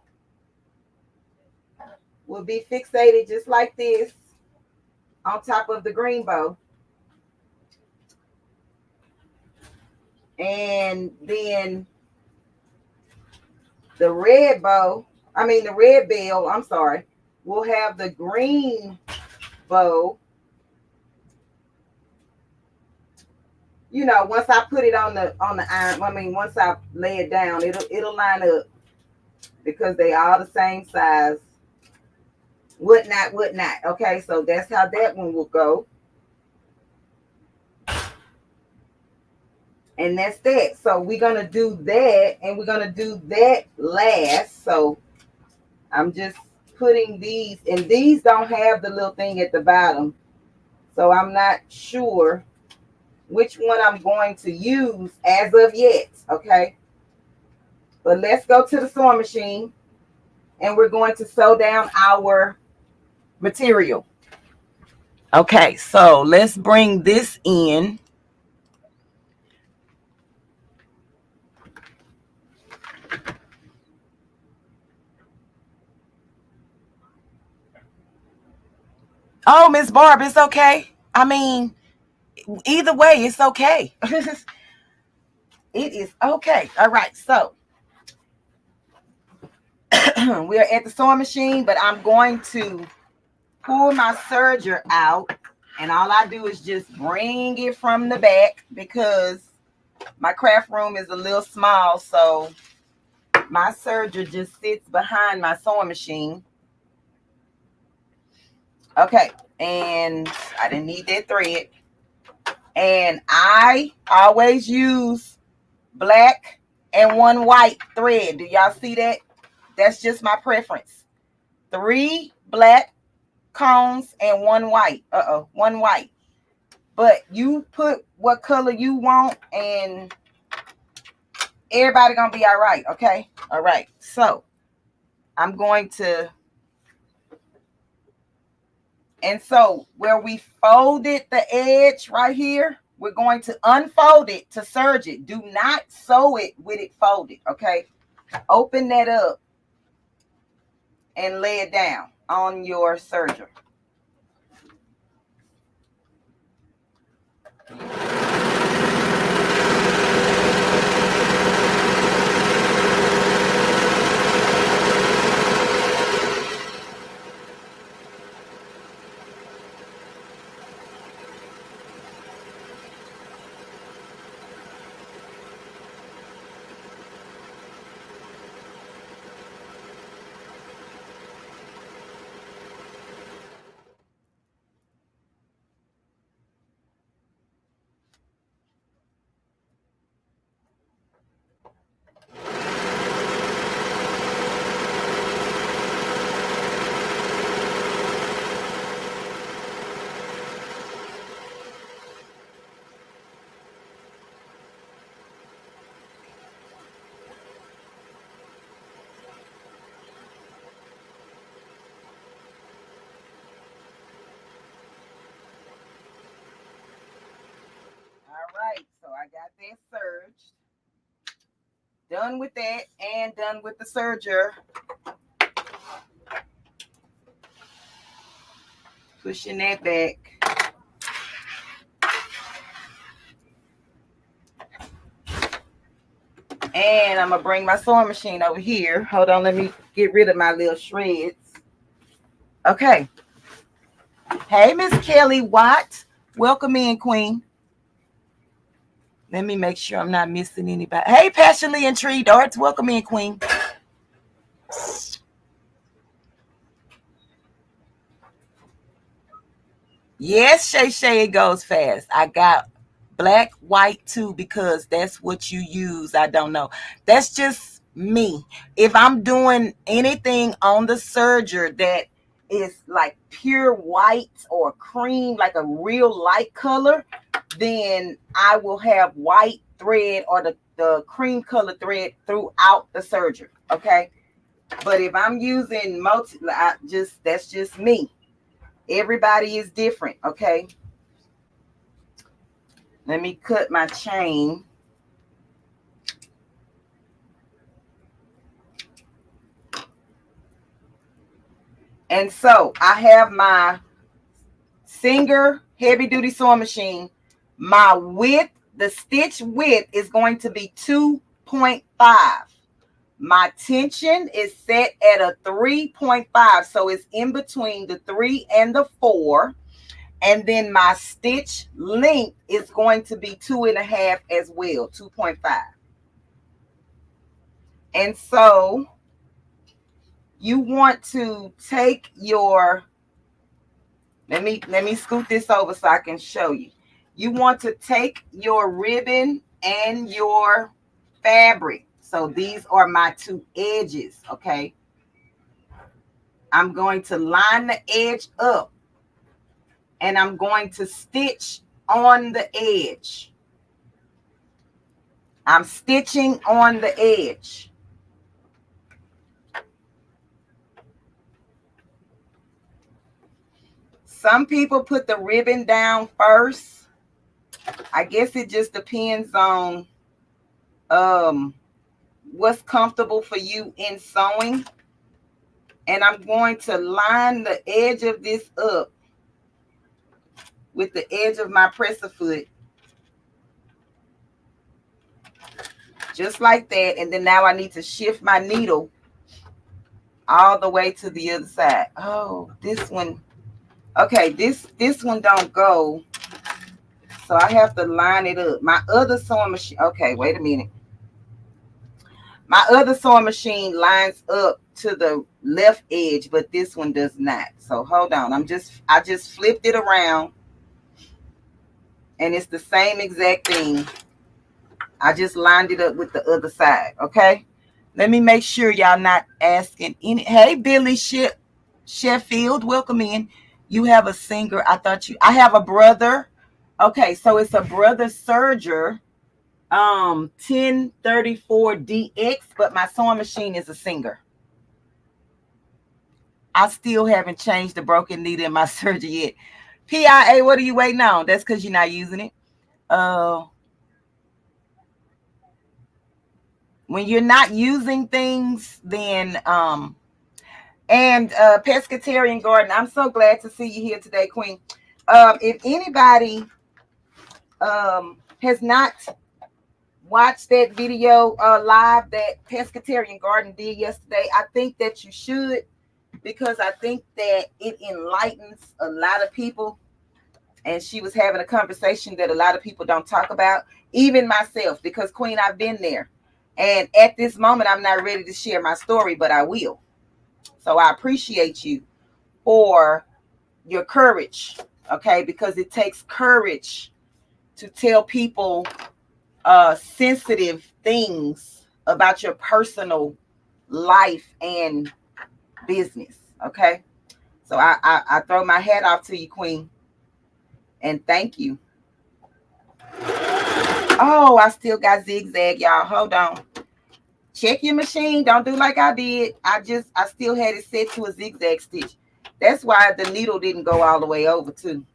will be fixated just like this on top of the green bow. And then the red bell, will have the green bow. You know, once I put it on the iron, once I lay it down, it'll line up because they all the same size. Whatnot. Okay, so that's how that one will go. And that's that. So we're going to do that, and we're going to do that last. So I'm just putting these, and these don't have the little thing at the bottom. So I'm not sure which one I'm going to use as of yet, okay? But let's go to the sewing machine, and we're going to sew down our material. Okay, so let's bring this in. Oh, Miss Barb, it's okay. I mean, either way, it's okay. It is okay. All right, so we are at the sewing machine, but I'm going to pull my serger out, and all I do is just bring it from the back because my craft room is a little small, so my serger just sits behind my sewing machine. Okay, and I didn't need that thread. And I always use black and one white thread. Do y'all see that? That's just my preference. 3 black cones and 1 white. One white. But you put what color you want, and everybody gonna be all right. Okay. All right. So I'm going to. And so where we folded the edge right here, we're going to unfold it to serge it. Do not sew it with it folded, okay? Open that up and lay it down on your serger. I got that serged. Done with that and done with the serger. Pushing that back. And I'm going to bring my sewing machine over here. Hold on, let me get rid of my little shreds. Okay. Hey, Miss Kelly Watt. Welcome in, Queen. Let me make sure I'm not missing anybody. Hey, Passionately Intrigued Arts. Welcome in, Queen. Yes, Shay, it goes fast. I got black, white too, because that's what you use. I don't know. That's just me. If I'm doing anything on the serger that is like pure white or cream, like a real light color, then I will have white thread or the cream color thread throughout the serger. Okay. But if I'm using that's just me. Everybody is different. Okay. Let me cut my chain. And so I have my Singer heavy duty sewing machine. My width, the stitch width is going to be 2.5. My tension is set at a 3.5. So it's in between the 3 and the 4. And then my stitch length is going to be 2.5 as well, 2.5. And so you want to take your, let me scoot this over so I can show you. You want to take your ribbon and your fabric. So these are my two edges, okay? I'm going to line the edge up and I'm going to stitch on the edge. I'm stitching on the edge. Some people put the ribbon down first. I guess it just depends on what's comfortable for you in sewing. And I'm going to line the edge of this up with the edge of my presser foot. Just like that. And then now I need to shift my needle all the way to the other side. Oh, this one. Okay, this one don't go. So I have to line it up. My other sewing machine. Okay, wait a minute. My other sewing machine lines up to the left edge, but this one does not. So hold on. I just flipped it around. And it's the same exact thing. I just lined it up with the other side. Okay. Let me make sure y'all not asking any. Hey, Billy Sheffield, welcome in. You have a Singer. I have a brother. Okay, so it's a brother serger, 1034DX, but my sewing machine is a Singer. I still haven't changed the broken needle in my serger yet. PIA, what are you waiting on? That's because you're not using it. When you're not using things, then and Pescatarian Garden, I'm so glad to see you here today, Queen. If anybody has not watched that video live that Pescatarian Garden did yesterday, I think that you should, because I think that it enlightens a lot of people. And she was having a conversation that a lot of people don't talk about, even myself, because Queen, I've been there. And at this moment, I'm not ready to share my story, but I will. So I appreciate you for your courage, okay? Because it takes courage to tell people sensitive things about your personal life and business, okay? So I throw my hat off to you, Queen. And thank you. Oh, I still got zigzag, y'all. Hold on. Check your machine. Don't do like I did. I still had it set to a zigzag stitch. That's why the needle didn't go all the way over too.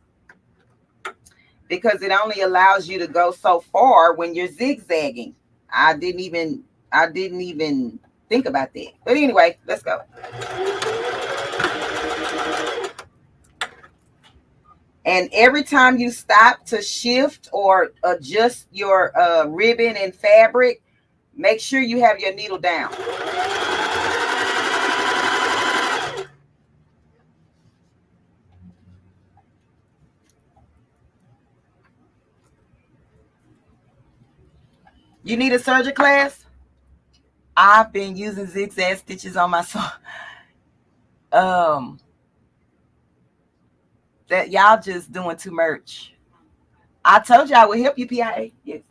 because it only allows you to go so far when you're zigzagging. I didn't even think about that. But anyway, let's go. And every time you stop to shift or adjust your ribbon and fabric, make sure you have your needle down. You need a Serging class? I've been using zigzag stitches on my sewing. That y'all just doing too much. I told you I would help you, PIA. Yes.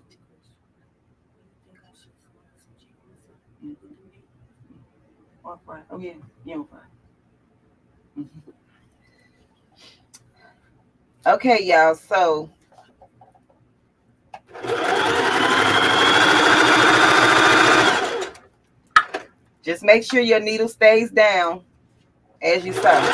Oh yeah, yeah. Okay, y'all. So just make sure your needle stays down as you sew.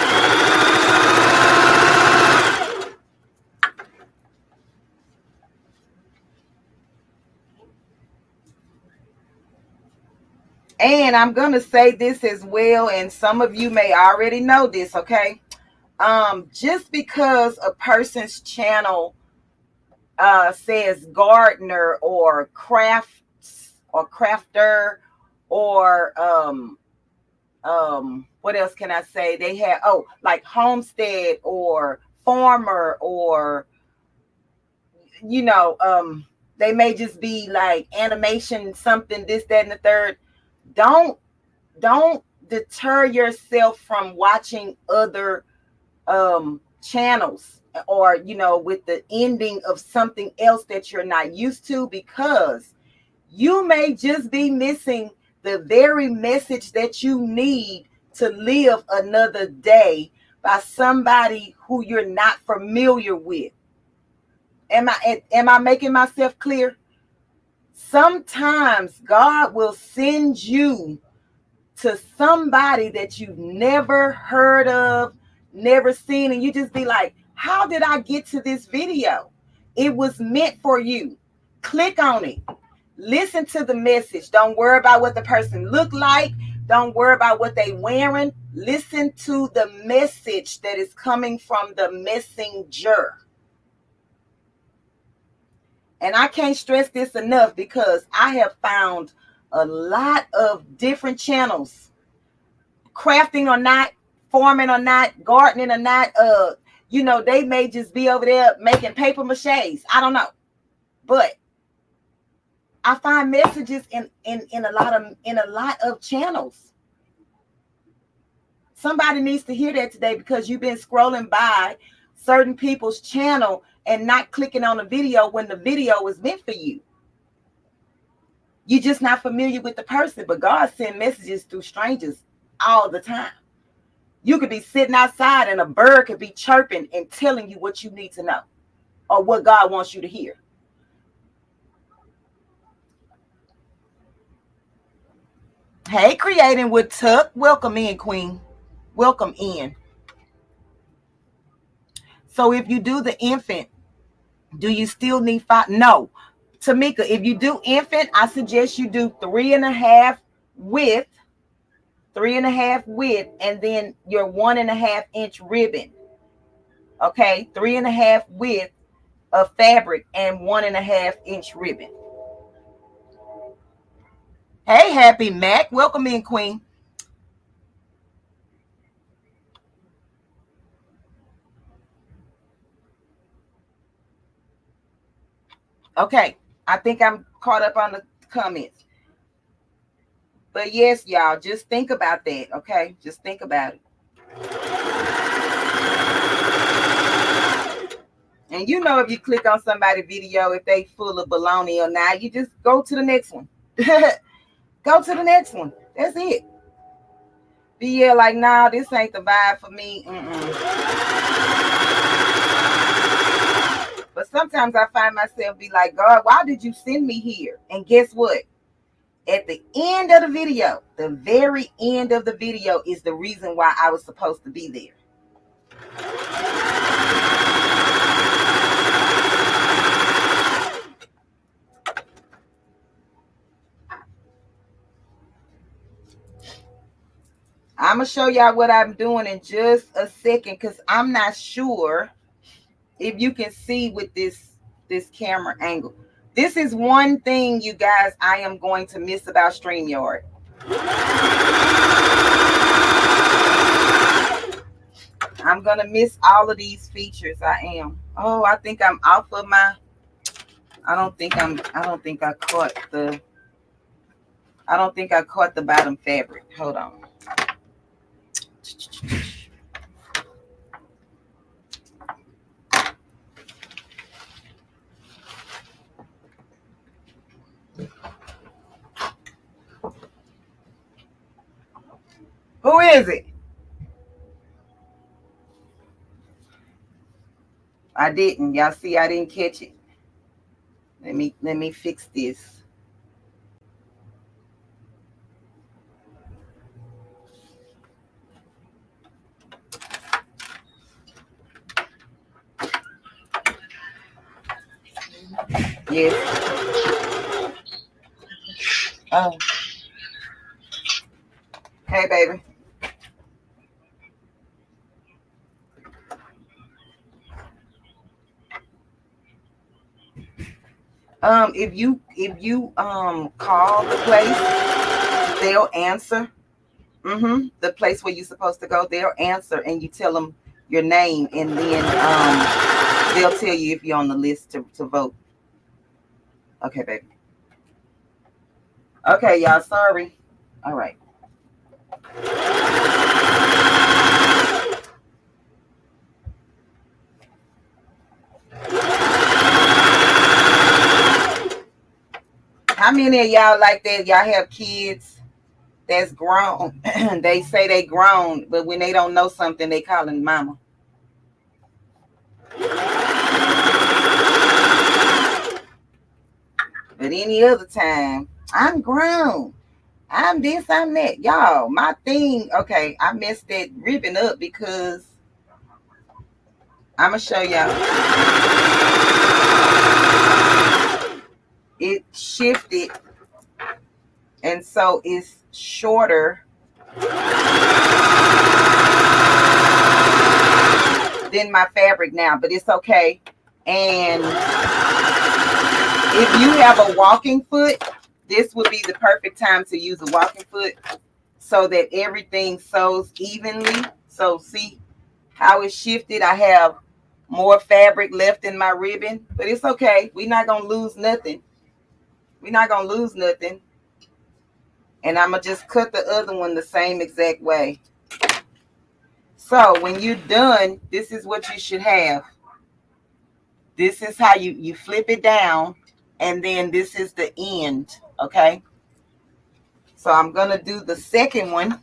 And I'm going to say this as well, and some of you may already know this, okay? Just because a person's channel says gardener or crafts or crafter or what else can I say? They have, like homestead or farmer or, you know, they may just be like animation, something, this, that, and the third. Don't deter yourself from watching other channels, or, you know, with the ending of something else that you're not used to, because you may just be missing the very message that you need to live another day by somebody who you're not familiar with. Am I making myself clear? Sometimes God will send you to somebody that you've never heard of, never seen, and you just be like, how did I get to this video? It was meant for you. Click on it. Listen to the message. Don't worry about what the person look like. Don't worry about what they wearing. Listen to the message that is coming from the messenger. And I can't stress this enough, because I have found a lot of different channels, crafting or not, farming or not, gardening or not. You know, they may just be over there making paper maches. I don't know. But I find messages in a lot of channels. Somebody needs to hear that today, because you've been scrolling by certain people's channel and not clicking on the video when the video was meant for you. You're just not familiar with the person, but God sends messages through strangers all the time. You could be sitting outside and a bird could be chirping and telling you what you need to know, or what God wants you to hear. Hey, Creating with Tuck. Welcome in, Queen. Welcome in. So if you do the infant, do you still need 5? No. Tamika, if you do infant, I suggest you do 3.5 width, 3.5 width, and then your 1.5 inch ribbon. Okay, 3.5 width of fabric and 1.5 inch ribbon. Hey, Happy Mac. Welcome in, Queen. Okay, I think I'm caught up on the comments. But yes, y'all, just think about that, okay? Just think about it. And you know, if you click on somebody's video, if they full of baloney or not, you just go to the next one. Go to the next one. That's it. Be like, nah, this ain't the vibe for me. But sometimes I find myself be like, God, why did you send me here? And guess what? At the end of the video, the very end of the video is the reason why I was supposed to be there. I'm gonna show y'all what I'm doing in just a second, because I'm not sure if you can see with this camera angle. This is one thing, you guys, I am going to miss about StreamYard. I'm gonna miss all of these features. I am. Oh, I think I'm off of my. I don't think I caught the. I don't think I caught the bottom fabric. Hold on. Who is it? I didn't. Y'all see, I didn't catch it. Let me fix this. Yes. Oh. Hey, baby. If you call the place, they'll answer. The place where you're supposed to go, they'll answer, and you tell them your name, and then they'll tell you if you're on the list to vote. Okay, baby. Okay, y'all, sorry. All right. How many of y'all like that? Y'all have kids that's grown. They say they grown, but when they don't know something, they call them mama. But any other time, I'm grown. I'm this, I'm that. Y'all, my thing, okay, I messed that ribbon up because I'm going to show y'all. It shifted, and so it's shorter than my fabric now, but it's okay. And if you have a walking foot, this would be the perfect time to use a walking foot so that everything sews evenly. So see how it shifted? I have more fabric left in my ribbon, but it's okay. We're not going to lose nothing. We're not going to lose nothing. And I'm going to just cut the other one the same exact way. So when you're done, this is what you should have. This is how you flip it down, and then this is the end, okay? So I'm going to do the second one.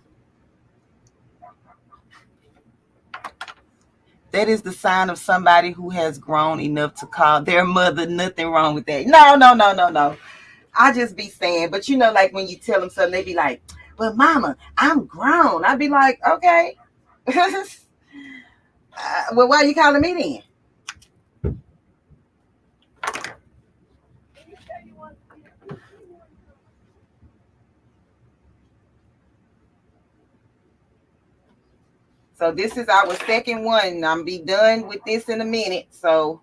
That is the sign of somebody who has grown enough to call their mother. Nothing wrong with that. No. I just be saying, but you know, like when you tell them something, they be like, well, mama, I'm grown. I'd be like, okay. Well, why are you calling me then? So this is our second one. I'm be done with this in a minute. So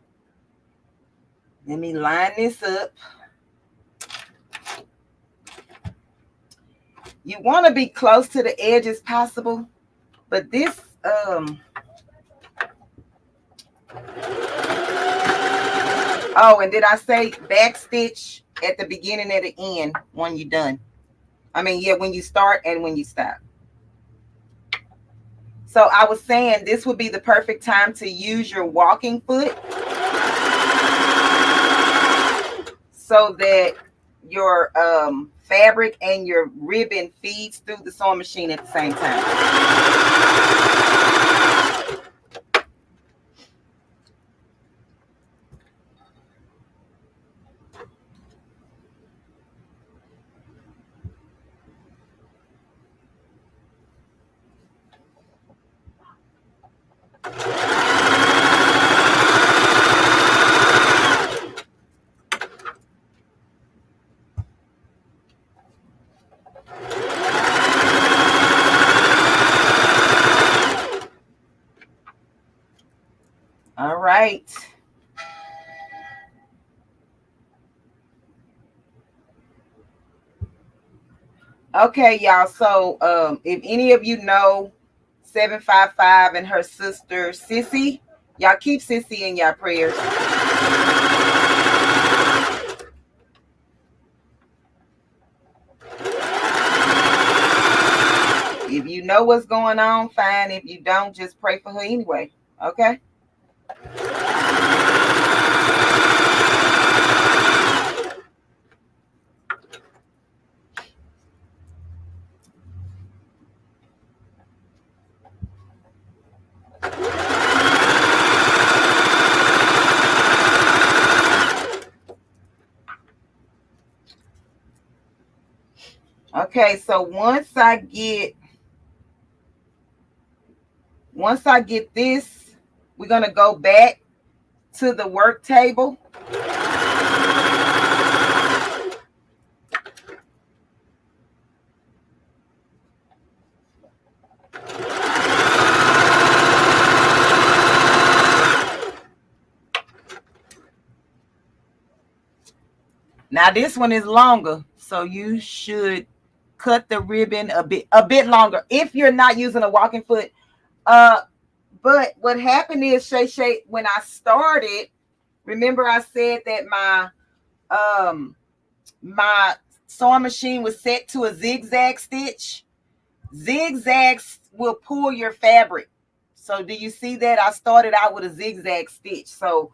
let me line this up. You want to be close to the edge as possible, but this oh, and did I say back stitch at the beginning and the end when you're done? I mean, yeah, when you start and when you stop. So I was saying this would be the perfect time to use your walking foot so that your fabric and your ribbon feeds through the sewing machine at the same time. Okay, y'all. So if any of you know 755 and her sister Sissy, y'all keep Sissy in your prayers. If you know what's going on, fine. If you don't, just pray for her anyway. Okay? Okay, so once I get this, we're gonna go back to the work table. Now this one is longer, so you should cut the ribbon a bit longer if you're not using a walking foot. But what happened is, Shay, when I started, remember I said that my sewing machine was set to a zigzag stitch. Zigzags will pull your fabric. So do you see that? I started out with a zigzag stitch. So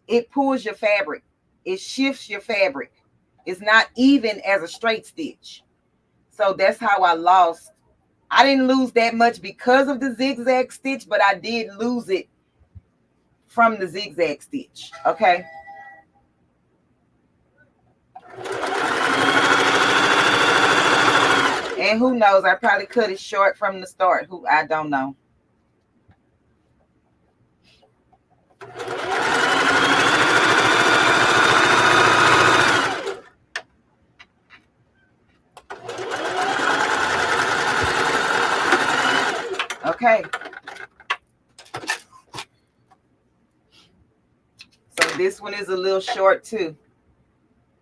it pulls your fabric. It shifts your fabric. It's not even as a straight stitch. So that's how I lost. I didn't lose that much because of the zigzag stitch, but I did lose it from the zigzag stitch. Okay. And who knows? I probably cut it short from the start. I don't know. Okay. So this one is a little short too.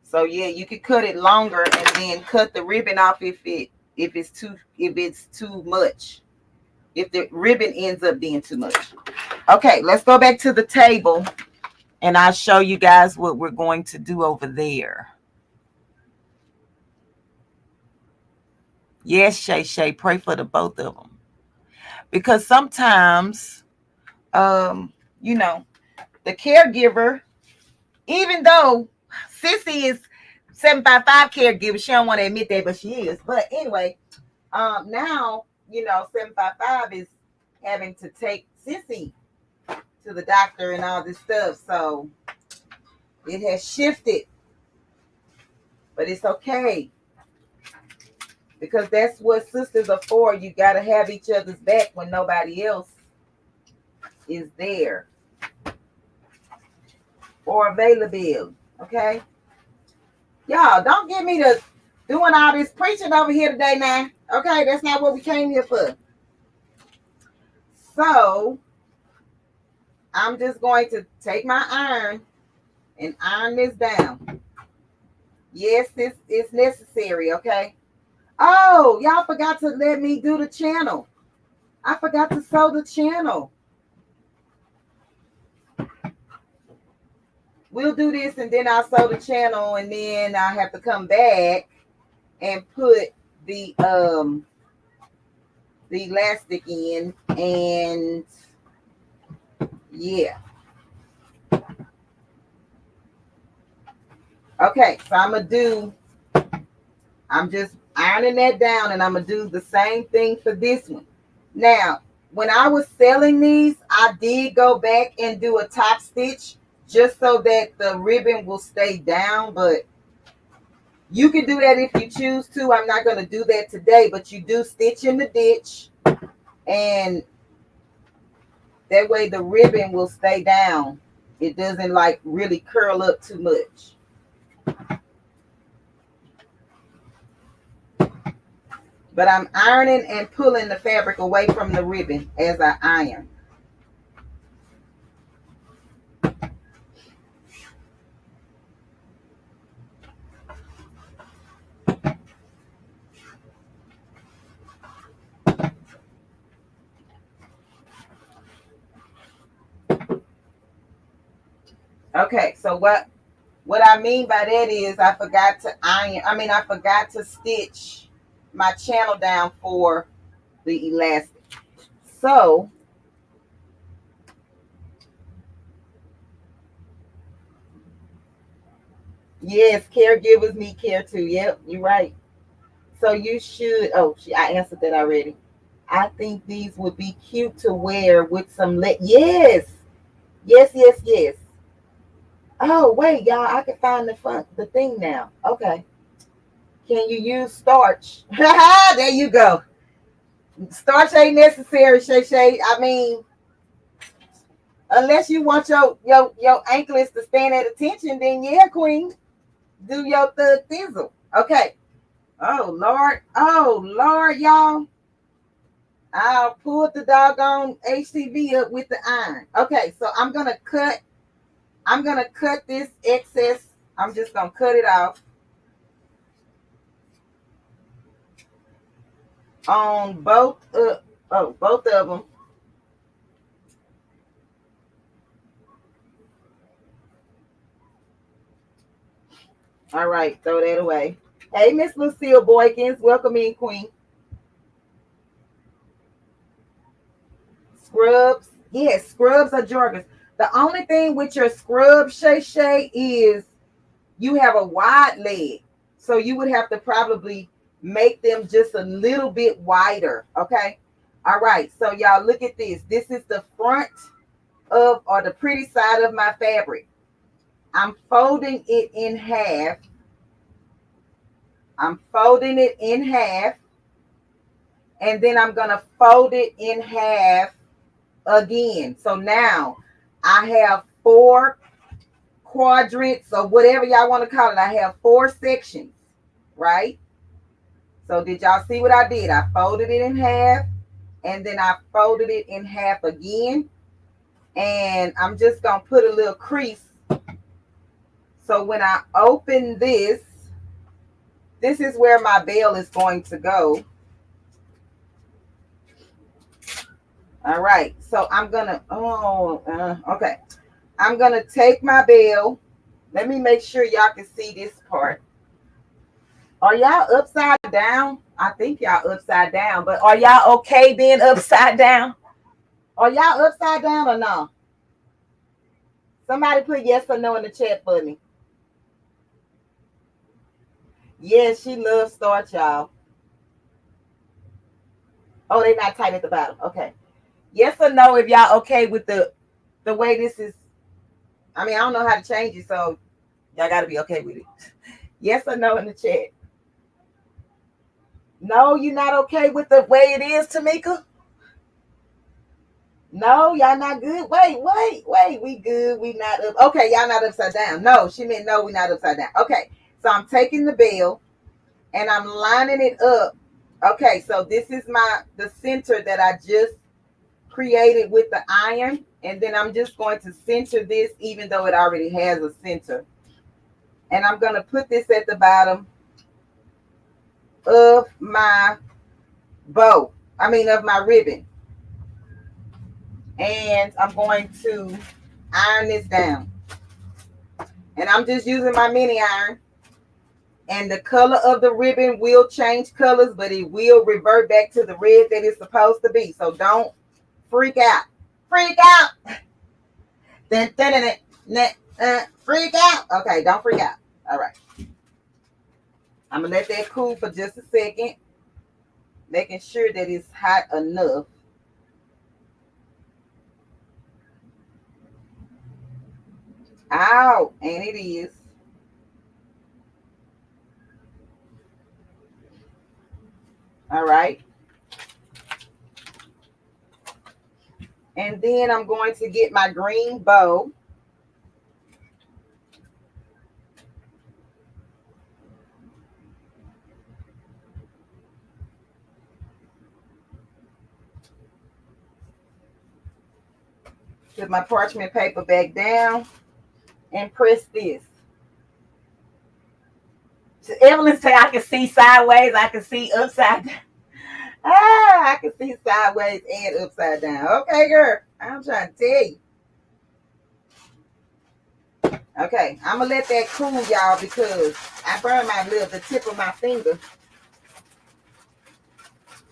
So yeah, you could cut it longer and then cut the ribbon off if it's too much. If the ribbon ends up being too much. Okay, let's go back to the table and I'll show you guys what we're going to do over there. Yes, Shay, pray for the both of them. Because sometimes, you know, the caregiver, even though Sissy is 755 caregiver, she don't want to admit that, but she is. But anyway, now, 755 is having to take Sissy to the doctor and all this stuff. So it has shifted, but it's okay. Because that's what sisters are for. You got to have each other's back when nobody else is there or available. Okay? Y'all, don't get me to doing all this preaching over here today now. Okay? That's not what we came here for. So, I'm just going to take my iron and iron this down. Yes, it's necessary, okay? Oh, y'all forgot to let me do the channel. I forgot to sew the channel. We'll do this and then I'll sew the channel and then I have to come back and put the elastic in and yeah. Okay, so I'm just ironing that down and I'm going to do the same thing for this one. Now, when I was selling these, I did go back and do a top stitch just so that the ribbon will stay down, but you can do that if you choose to. I'm not going to do that today, but you do stitch in the ditch and that way the ribbon will stay down. It doesn't like really curl up too much. But I'm ironing and pulling the fabric away from the ribbon as I iron. Okay, so what I mean by that is I forgot to I forgot to stitch my channel down for the elastic. So yes, caregivers need care too. Yep, you're right. So you should. Oh, I answered that already. I think these would be cute to wear with some yes, yes, yes, yes. Oh wait, y'all, I can find the thing now. Okay. Can you use starch? There you go. Starch ain't necessary, Shay Shay. I mean, unless you want your anklets to stand at attention, then yeah, Queen, do your thug thizzle. Okay. Oh Lord, y'all. I'll pull the doggone HTV up with the iron. Okay, so I'm gonna cut this excess. I'm just gonna cut it off on both of them. All right, throw that away. Hey, Miss Lucille Boykins, welcome in, Queen. Scrubs, yes, scrubs are jorgers. The only thing with your scrub, Shay Shay, is you have a wide leg, so you would have to probably make them just a little bit wider. Okay. All right. So y'all look at this. This is the front of or the pretty side of my fabric. I'm folding it in half. I'm folding it in half. And then I'm going to fold it in half again. So now I have 4 quadrants or whatever y'all want to call it. I have 4 sections, right? So did y'all see what I did? I folded it in half and then I folded it in half again. And I'm just going to put a little crease. So when I open this is where my bell is going to go. All right. So I'm going to, okay. I'm going to take my bell. Let me make sure y'all can see this part. Are y'all upside down? I think y'all upside down, but are y'all okay being upside down? Are y'all upside down or no? Somebody put yes or no in the chat for me. Yes, she loves starch, y'all. Oh, they're not tight at the bottom. Okay. Yes or no if y'all okay with the way this is. I mean, I don't know how to change it, so y'all got to be okay with it. Yes or no in the chat. No, you're not okay with the way it is, Tamika? No, y'all not good. Wait. We good. We not up. Okay, y'all not upside down. No, she meant no, we not upside down. Okay, so I'm taking the bell and I'm lining it up. Okay, so this is the center that I just created with the iron. And then I'm just going to center this even though it already has a center. And I'm going to put this at the bottom of my bow. Of my ribbon. And I'm going to iron this down. And I'm just using my mini iron. And the color of the ribbon will change colors, but it will revert back to the red that it's supposed to be. So don't freak out. Freak out. Freak out. Okay, don't freak out. All right. I'm going to let that cool for just a second. Making sure that it's hot enough. Ow, and it is. All right. And then I'm going to get my green bow. Put my parchment paper back down and press this. So Evelyn said I can see sideways, I can see upside down. I can see sideways and upside down. Okay, girl. I'm trying to tell you. Okay, I'm gonna let that cool, y'all, because I burned the tip of my finger.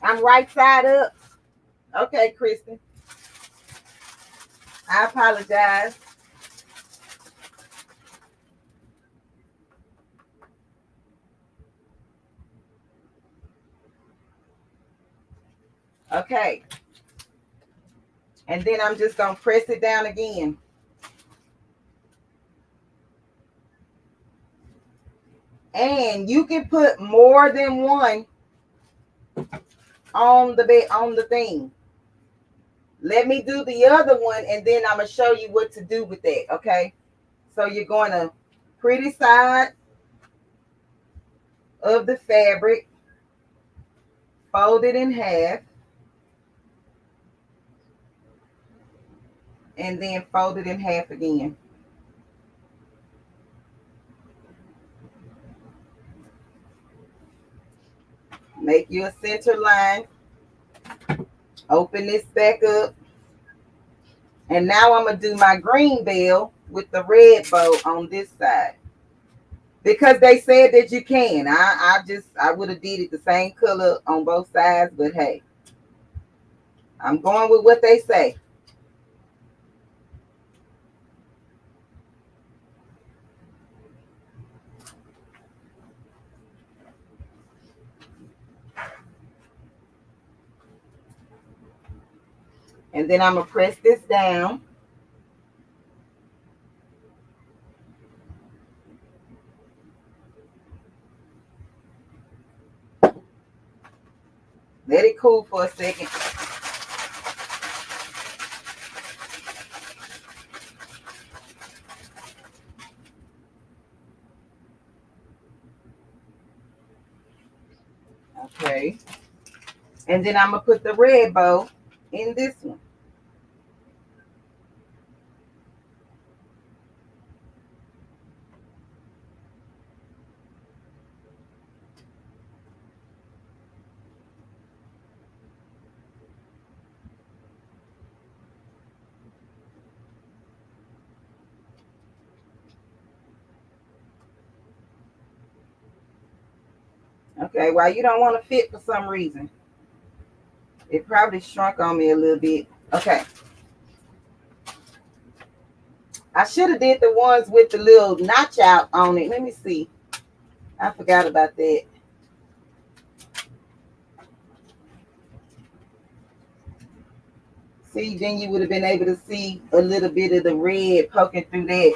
I'm right side up. Okay, Kristen. I apologize. Okay. And then I'm just gonna press it down again. And you can put more than one on the thing. Let me do the other one, and then I'm gonna show you what to do with that. Okay. So you're going to pretty side of the fabric, fold it in half, and then fold it in half again. Make you a center line. Open this back up. And now I'm going to do my green bell with the red bow on this side. Because they said that you can. I would have did it the same color on both sides, but hey, I'm going with what they say. And then I'm going to press this down. Let it cool for a second. Okay. And then I'm going to put the red bow in this one. Okay, well, you don't want to fit for some reason. It probably shrunk on me a little bit. Okay. I should have did the ones with the little notch out on it. Let me see. I forgot about that. See, then you would have been able to see a little bit of the red poking through that.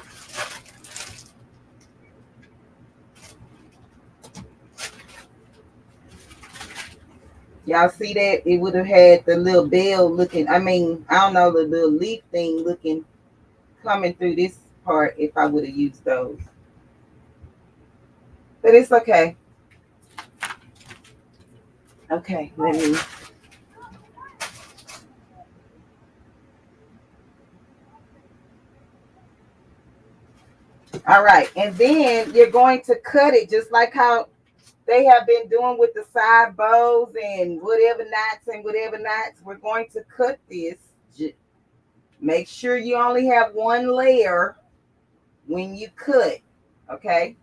Y'all see that? It would have had the little bell looking, I don't know, the little leaf thing looking, coming through this part if I would have used those. But it's okay. Okay, let me. All right, and then you're going to cut it just like how they have been doing with the side bows and whatever knots. We're going to cut this. Make sure you only have one layer when you cut, okay?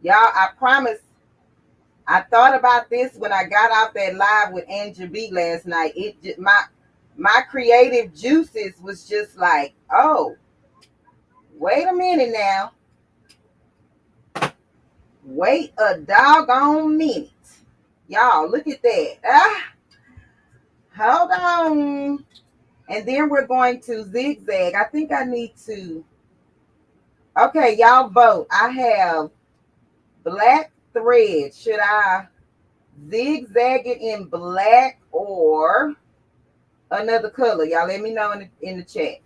Y'all, I promise, I thought about this when I got off that live with Angel B last night. It just, my creative juices was just like, oh, wait a minute now. Wait a doggone minute. Y'all, look at that. Hold on. And then we're going to zigzag. I think I need to. Okay, y'all vote. I have black thread. Should I zigzag it in black or another color? Y'all let me know in the chat.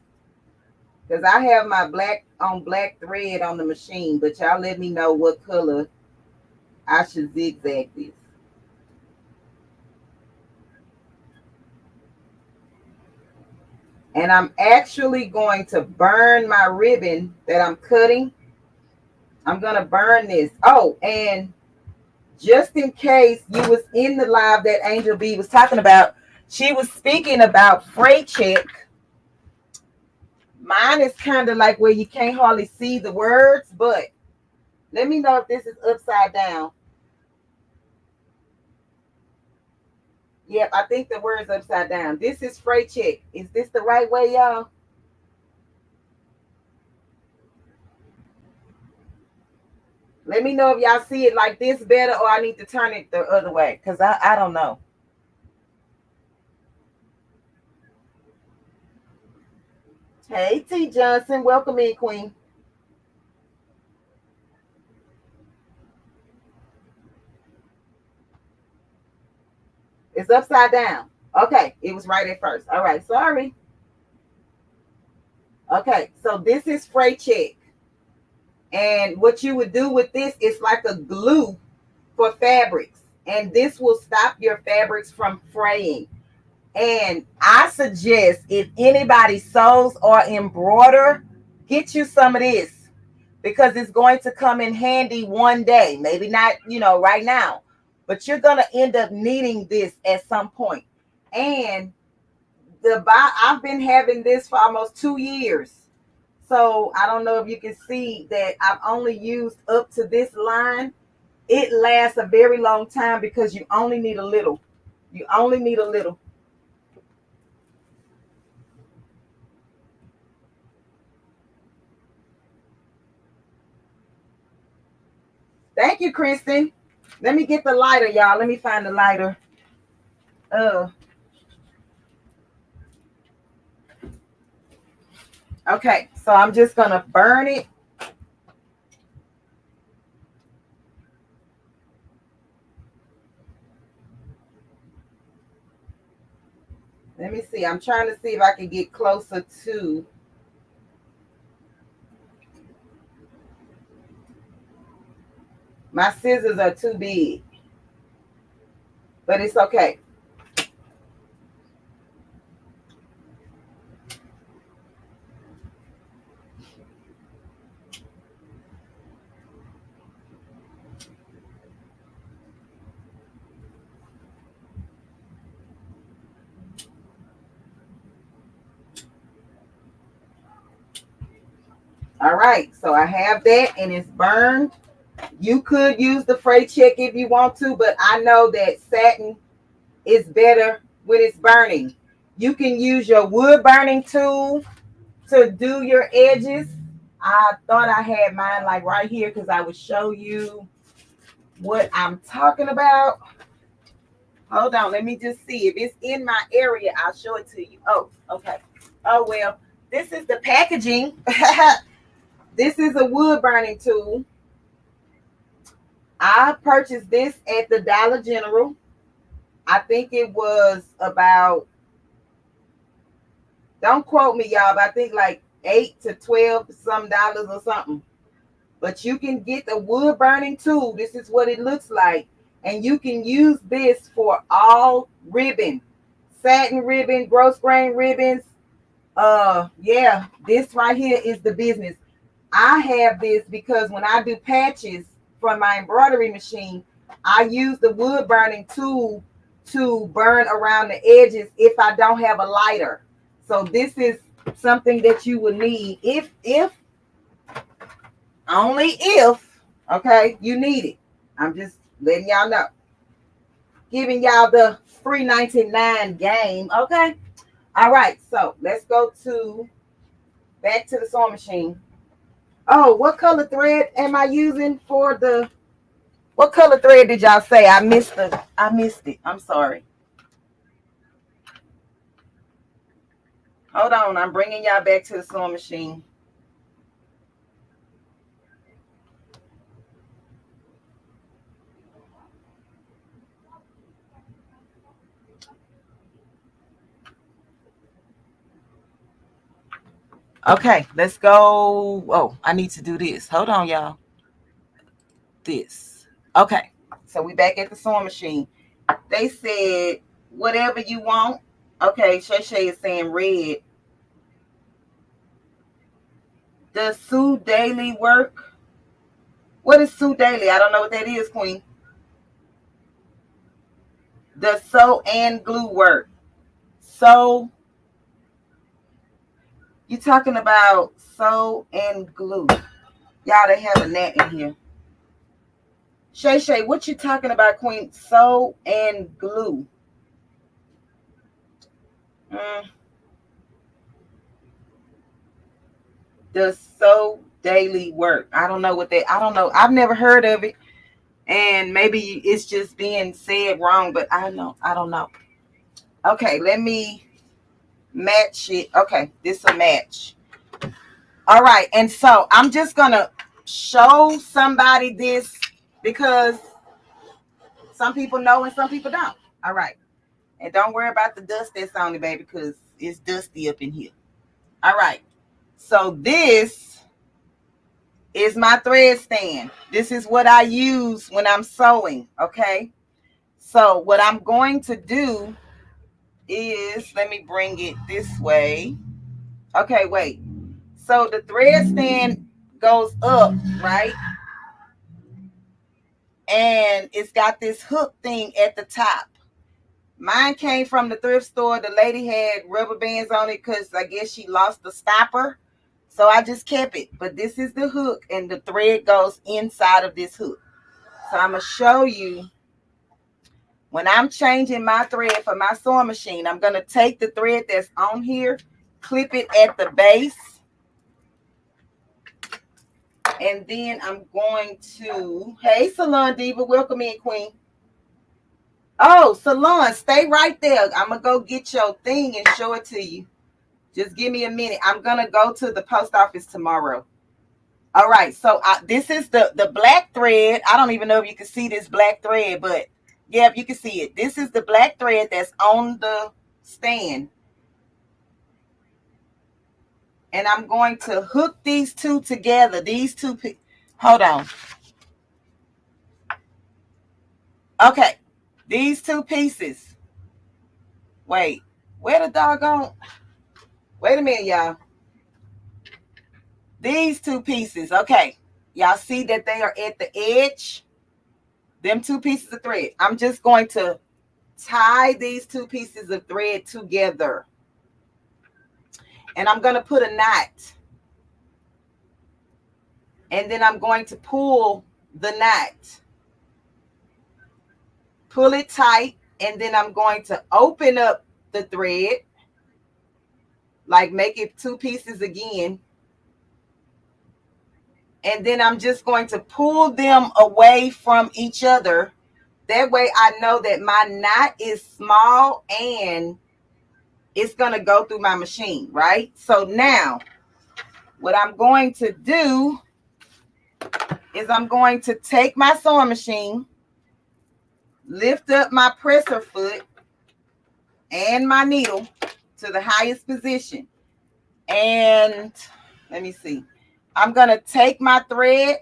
Because I have my black thread on the machine, but y'all let me know what color I should zigzag this. And I'm actually going to burn my ribbon that I'm cutting. I'm going to burn this. Oh, and just in case you was in the live that Angel B was talking about, she was speaking about freight check. Mine is kind of like where you can't hardly see the words, but let me know if this is upside down. Yep, I think the word's upside down. This is freight check. Is this the right way, y'all? Let me know if y'all see it like this better, or I need to turn it the other way, because I don't know. Hey, T. Johnson. Welcome in, Queen. It's upside down. Okay, it was right at first. All right, sorry. Okay, so this is freight check. And what you would do with this is like a glue for fabrics. And this will stop your fabrics from fraying. And I suggest if anybody sews or embroider, get you some of this, because it's going to come in handy one day. Maybe not, right now, but you're going to end up needing this at some point. And I've been having this for almost 2 years. So I don't know if you can see that I've only used up to this line. It lasts a very long time because you only need a little. You only need a little. Thank you, Kristen. Let me get the lighter, y'all. Let me find the lighter. Okay, so I'm just going to burn it. Let me see. I'm trying to see if I can get closer to. My scissors are too big, but it's okay. All right, so I have that and it's burned. You could use the freight check if you want to, but I know that satin is better when it's burning. You can use your wood burning tool to do your edges. I thought I had mine like right here because I would show you what I'm talking about. Hold on, let me just see. If it's in my area, I'll show it to you. Oh, okay. Oh, well, this is the packaging. This is a wood burning tool. I purchased this at the Dollar General. I think it was about, don't quote me, y'all, but I think like $8 to $12 some dollars or something. But you can get the wood burning tool. This is what it looks like. And you can use this for all ribbon, satin ribbon, gross grain ribbons. Yeah, this right here is the business. I have this because when I do patches from my embroidery machine, I use the wood burning tool to burn around the edges if I don't have a lighter. So this is something that you would need if only if, okay, you need it. I'm just letting y'all know. Giving y'all the free 99 game, okay? All right, so let's go back to the sewing machine. Oh, what color thread am I using for the, what color thread did y'all say? I missed it. I'm sorry. Hold on, I'm bringing y'all back to the sewing machine. Okay, let's go. Oh, I need to do this. Hold on, y'all. This. Okay, so we back at the sewing machine. They said whatever you want. Okay, Shay Shay is saying red. Does Sew Daily work? What is Sew Daily? I don't know what that is, Queen. Does sew and glue work? So you talking about sew and glue? Y'all, they have a gnat in here. Shay, what you talking about, Queen? Sew and glue. Does Sew Daily work? I don't know what that. I don't know. I've never heard of it, and maybe it's just being said wrong. But I don't know. Okay, let me match it. Okay, this will match. All right, and so I'm just gonna show somebody this because some people know and some people don't. All right, and don't worry about the dust that's on it, baby, because it's dusty up in here. All right, so this is my thread stand. This is what I use when I'm sewing. Okay, so what I'm going to do is, let me bring it this way. Okay, wait. So the thread stand goes up, right? And it's got this hook thing at the top. Mine came from the thrift store. The lady had rubber bands on it because I guess she lost the stopper. So I just kept it. But this is the hook, and the thread goes inside of this hook. So I'm going to show you when I'm changing my thread for my sewing machine. I'm going to take the thread that's on here, clip it at the base. And then I'm going to, hey, Salon Diva, welcome in, Queen. Oh, Salon, stay right there. I'm going to go get your thing and show it to you. Just give me a minute. I'm going to go to the post office tomorrow. All right, so this is the black thread. I don't even know if you can see this black thread, but yeah, you can see it. This is the black thread that's on the stand. And I'm going to hook these two together. These two, hold on. Okay, these two pieces. Wait, where the doggone? Wait a minute, y'all. These two pieces. Okay, y'all see that they are at the edge? Them two pieces of thread. I'm just going to tie these two pieces of thread together. And I'm going to put a knot. And then I'm going to pull the knot. Pull it tight. And then I'm going to open up the thread. Like make it two pieces again. And then I'm just going to pull them away from each other. That way I know that my knot is small and it's going to go through my machine, right? So now what I'm going to do is I'm going to take my sewing machine, lift up my presser foot and my needle to the highest position. And let me see. I'm going to take my thread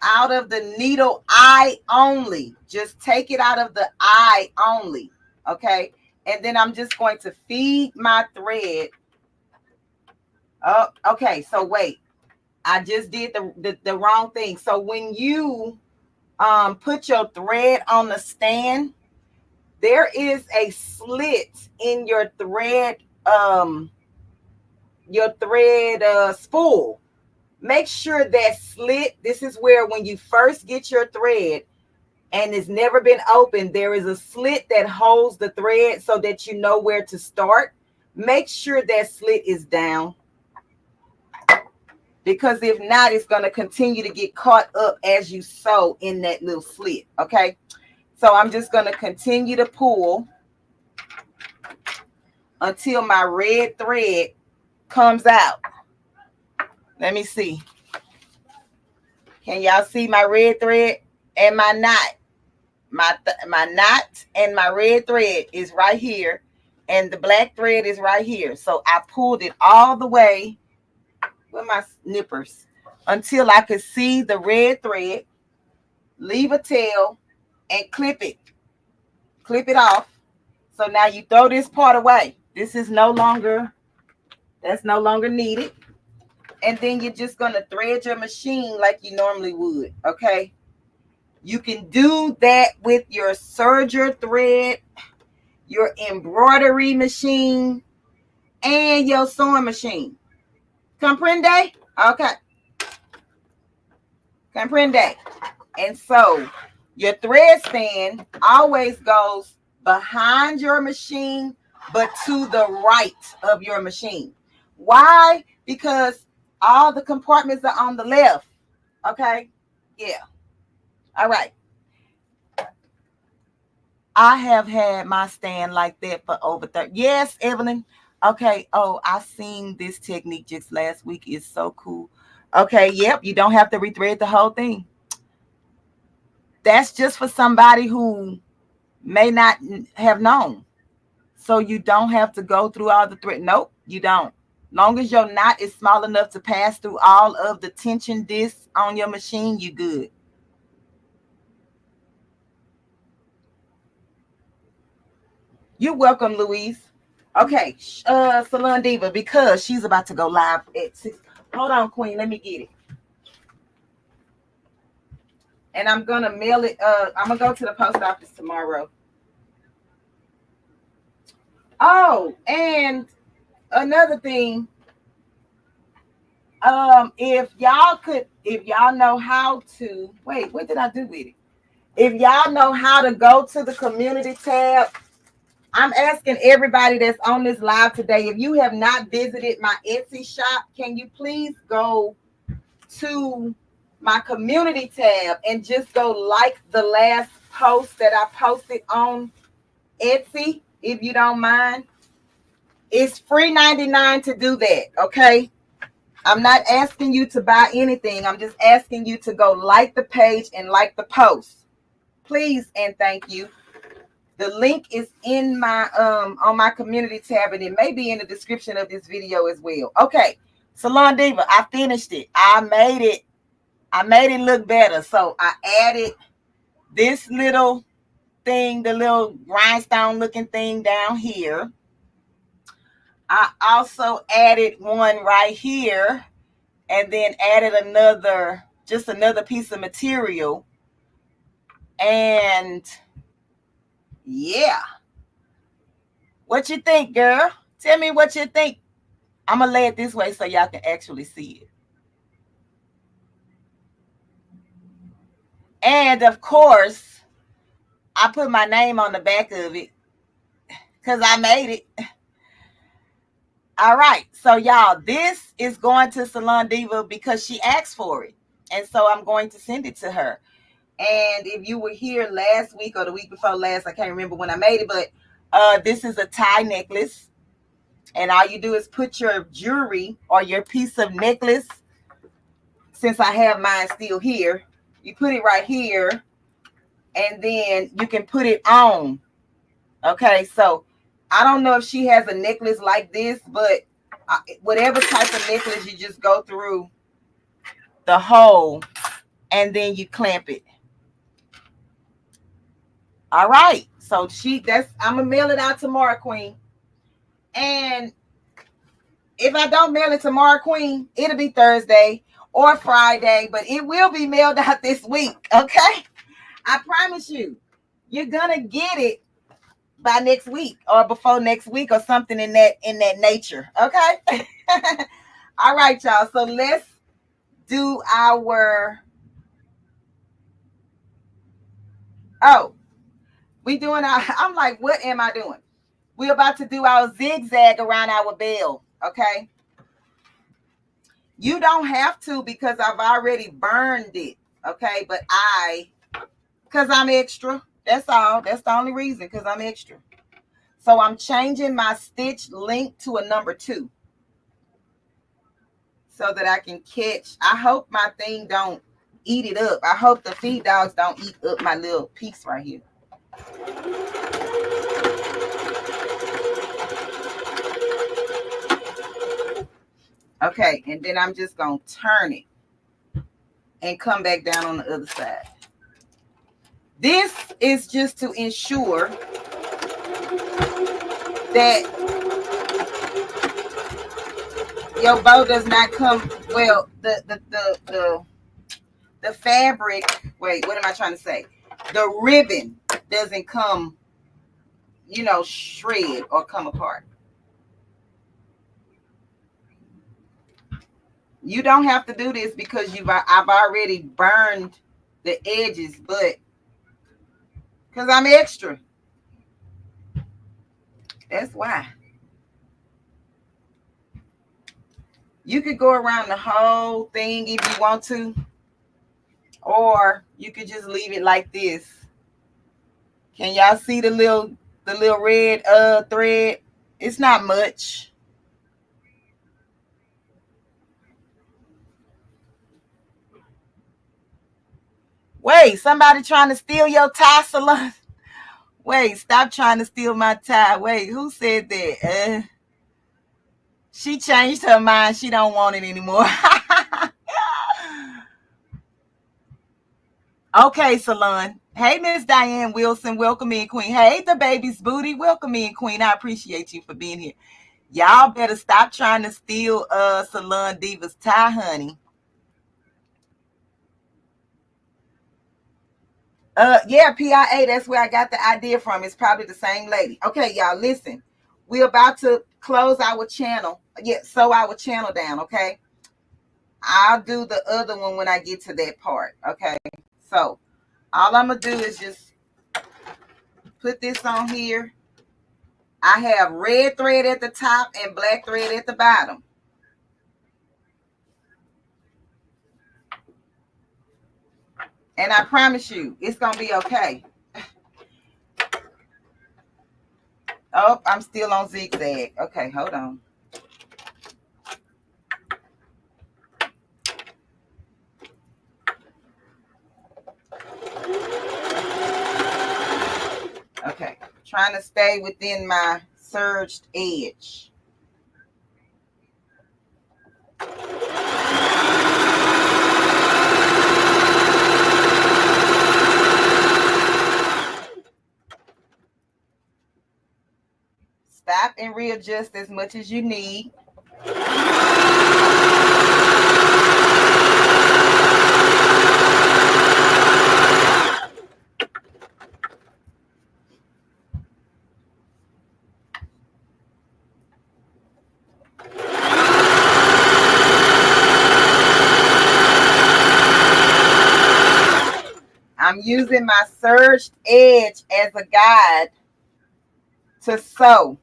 out of the needle eye only. Just take it out of the eye only. Okay. And then I'm just going to feed my thread. Oh, okay. So wait, I just did the wrong thing. So when you put your thread on the stand, there is a slit in your thread spool. Make sure that slit, this is where when you first get your thread and it's never been opened, there is a slit that holds the thread so that you know where to start. Make sure that slit is down, because if not, it's going to continue to get caught up as you sew in that little slit. Okay, so I'm just going to continue to pull until my red thread comes out. Let me see. Can y'all see my red thread and my knot? My knot and my red thread is right here, and the black thread is right here. So I pulled it all the way with my nippers until I could see the red thread, leave a tail, and clip it. Clip it off. So now you throw this part away. This is no longer, that's no longer needed. And then you're just going to thread your machine like you normally would, okay? You can do that with your serger thread, your embroidery machine, and your sewing machine. Comprende? Okay. Comprende? And so your thread stand always goes behind your machine, but to the right of your machine. Why? Because all the compartments are on the left. Okay? Yeah. All right. I have had my stand like that for over 30. Yes, Evelyn. Okay. Oh, I seen this technique just last week. It's so cool. Okay. Yep. You don't have to rethread the whole thing. That's just for somebody who may not have known. So you don't have to go through all the thread. Nope, you don't. Long as your knot is small enough to pass through all of the tension discs on your machine, you good. You're welcome, Louise. Okay, Salon Diva, because she's about to go live at 6. Hold on, Queen. Let me get it. And I'm going to mail it. I'm going to go to the post office tomorrow. Oh, and another thing. If y'all know how to, wait, what did I do with it? If y'all know how to go to the community tab, I'm asking everybody that's on this live today, if you have not visited my Etsy shop, can you please go to my community tab and just go like the last post that I posted on Etsy, if you don't mind. It's free 99 to do that, okay? I'm not asking you to buy anything. I'm just asking you to go like the page and like the post. Please and thank you. The link is in my on my community tab, and it may be in the description of this video as well. Okay, Salon Diva, I finished it. I made it look better. So I added this little thing, the little rhinestone looking thing down here. I also added one right here, and then added another piece of material. And yeah, what you think, girl? Tell me what you think. I'm gonna lay it this way so y'all can actually see it. And of course, I put my name on the back of it because I made it. All right, so y'all, this is going to Salon Diva because she asked for it, and so I'm going to send it to her. And if you were here last week or the week before last, I can't remember when I made it, but this is a tie necklace. And all you do is put your jewelry or your piece of necklace, since I have mine still here, you put it right here, and then you can put it on. Okay, so I don't know if she has a necklace like this, but whatever type of necklace, you just go through the hole and then you clamp it. All right, so I'm gonna mail it out tomorrow, Queen. And if I don't mail it tomorrow, Queen, it'll be Thursday or Friday, but it will be mailed out this week. Okay, I promise you, you're gonna get it by next week or before next week or something in that nature. Okay. All right, y'all, so let's do our I'm like, what am I doing? We're about to do our zigzag around our bell. Okay, you don't have to because I've already burned it. Okay, but because I'm extra. That's all. That's the only reason, because I'm extra. So I'm changing my stitch length to a number 2 so that I can catch. I hope my thing don't eat it up. I hope the feed dogs don't eat up my little piece right here. Okay, and then I'm just going to turn it and come back down on the other side. This is just to ensure that your bow does not come Well, the fabric, wait, what am I trying to say? The ribbon doesn't come, shred or come apart. You don't have to do this because I've already burned the edges, but because I'm extra. That's why. You could go around the whole thing if you want to, or you could just leave it like this. Can y'all see the little red thread? It's not much. Wait, somebody trying to steal your tie, Salon? Wait, stop trying to steal my tie. Wait, who said that? She changed her mind. She don't want it anymore. Okay, Salon. Hey, Miss Diane Wilson. Welcome in, Queen. Hey, the baby's booty. Welcome in, Queen. I appreciate you for being here. Y'all better stop trying to steal Salon Diva's tie, honey. Yeah, PIA, that's where I got the idea from. It's probably the same lady. Okay, y'all, listen. We're about to close our channel. Yeah, sew our channel down, okay? I'll do the other one when I get to that part, okay? So, all I'm going to do is just put this on here. I have red thread at the top and black thread at the bottom. And I promise you, it's going to be okay. Oh, I'm still on zigzag. Okay, hold on. Okay, trying to stay within my serged edge. Stop and readjust as much as you need. I'm using my serged edge as a guide to sew.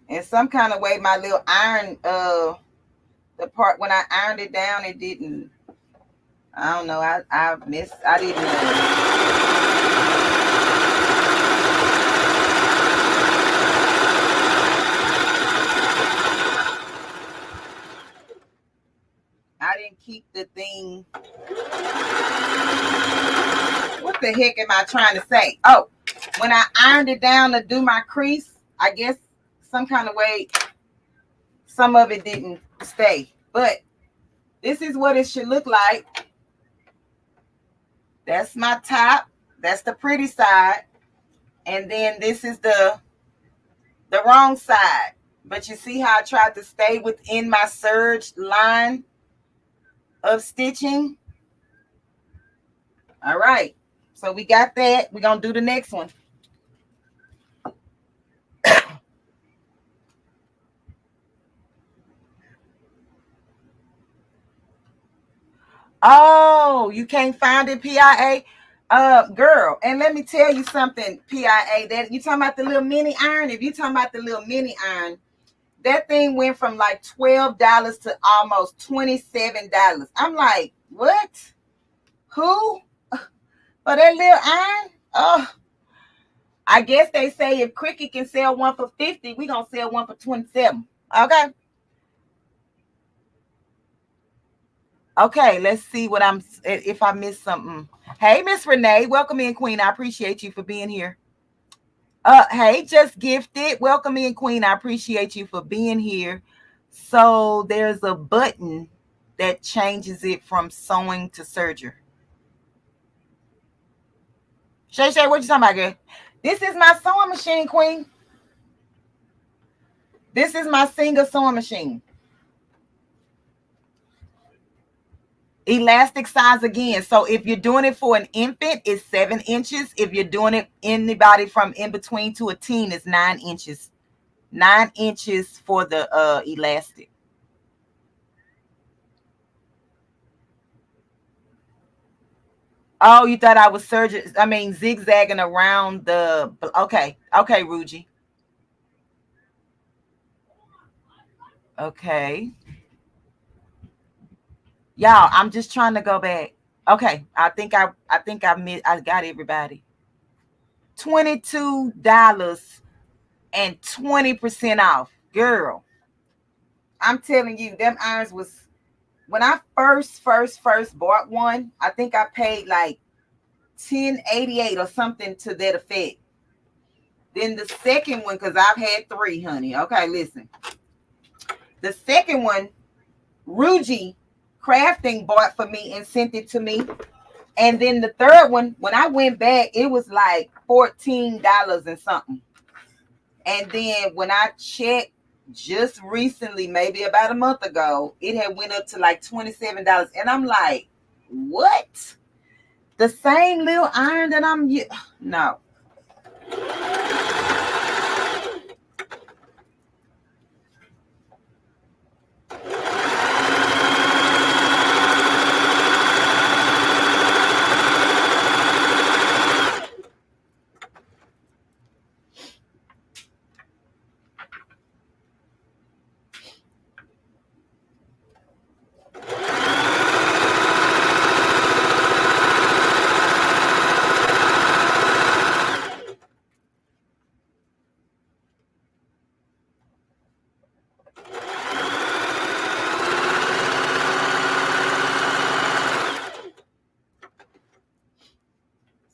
In some kind of way, my little iron, the part when I ironed it down, it didn't. I don't know. I missed. I didn't. I didn't keep the thing. What the heck am I trying to say? Oh, when I ironed it down to do my crease, I guess some kind of way, some of it didn't stay. But this is what it should look like. That's my top. That's the pretty side. And then this is the wrong side. But you see how I tried to stay within my serged line of stitching? All right. So we got that. We're going to do the next one. Oh, you can't find it, PIA? Girl, and let me tell you something, PIA, that you talking about the little mini iron. If you talking about the little mini iron, that thing went from like $12 to almost $27. I'm like, what? Who? For that little iron? Oh, I guess they say if Cricket can sell one for $50, we gonna sell one for $27. Okay. Okay, let's see what if I missed something. Hey, Miss Renee, welcome in, Queen. I appreciate you for being here. Hey, Just Gifted, welcome in, Queen. I appreciate you for being here. So there's a button that changes it from sewing to serger. Shay, what you talking about, girl? This is my sewing machine, Queen. This is my single sewing machine. Elastic size again. So if you're doing it for an infant, it's 7 inches. If you're doing it anybody from in between to a teen, it's 9 inches. 9 inches for the elastic. Oh, you thought I was zigzagging around the. Okay, Ruji. Okay. Y'all, I'm just trying to go back. Okay, I think I got everybody. $22 and 20% off. Girl, I'm telling you, them irons was when I first bought one, I think I paid like $10.88 or something to that effect. Then the second one, because I've had 3, honey. Okay, listen. The second one, Ruji Crafting bought for me and sent it to me. And then the third one, when I went back, it was like $14 and something. And then when I checked just recently, maybe about a month ago, it had went up to like $27. And I'm like, what? The same little iron that I'm no.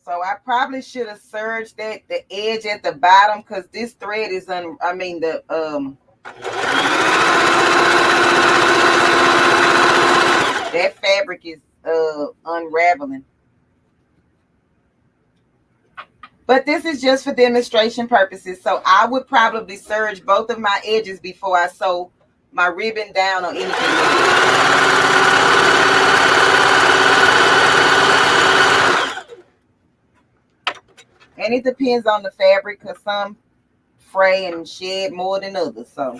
So I probably should have serged the edge at the bottom because this thread is that fabric is unraveling. But this is just for demonstration purposes. So I would probably serge both of my edges before I sew my ribbon down or anything. And it depends on the fabric because some fray and shed more than others. So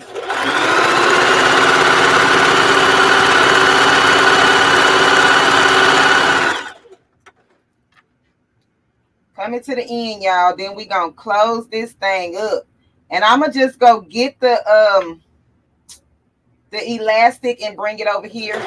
coming to the end, y'all. Then we gonna close this thing up. And I'm gonna just go get the elastic and bring it over here.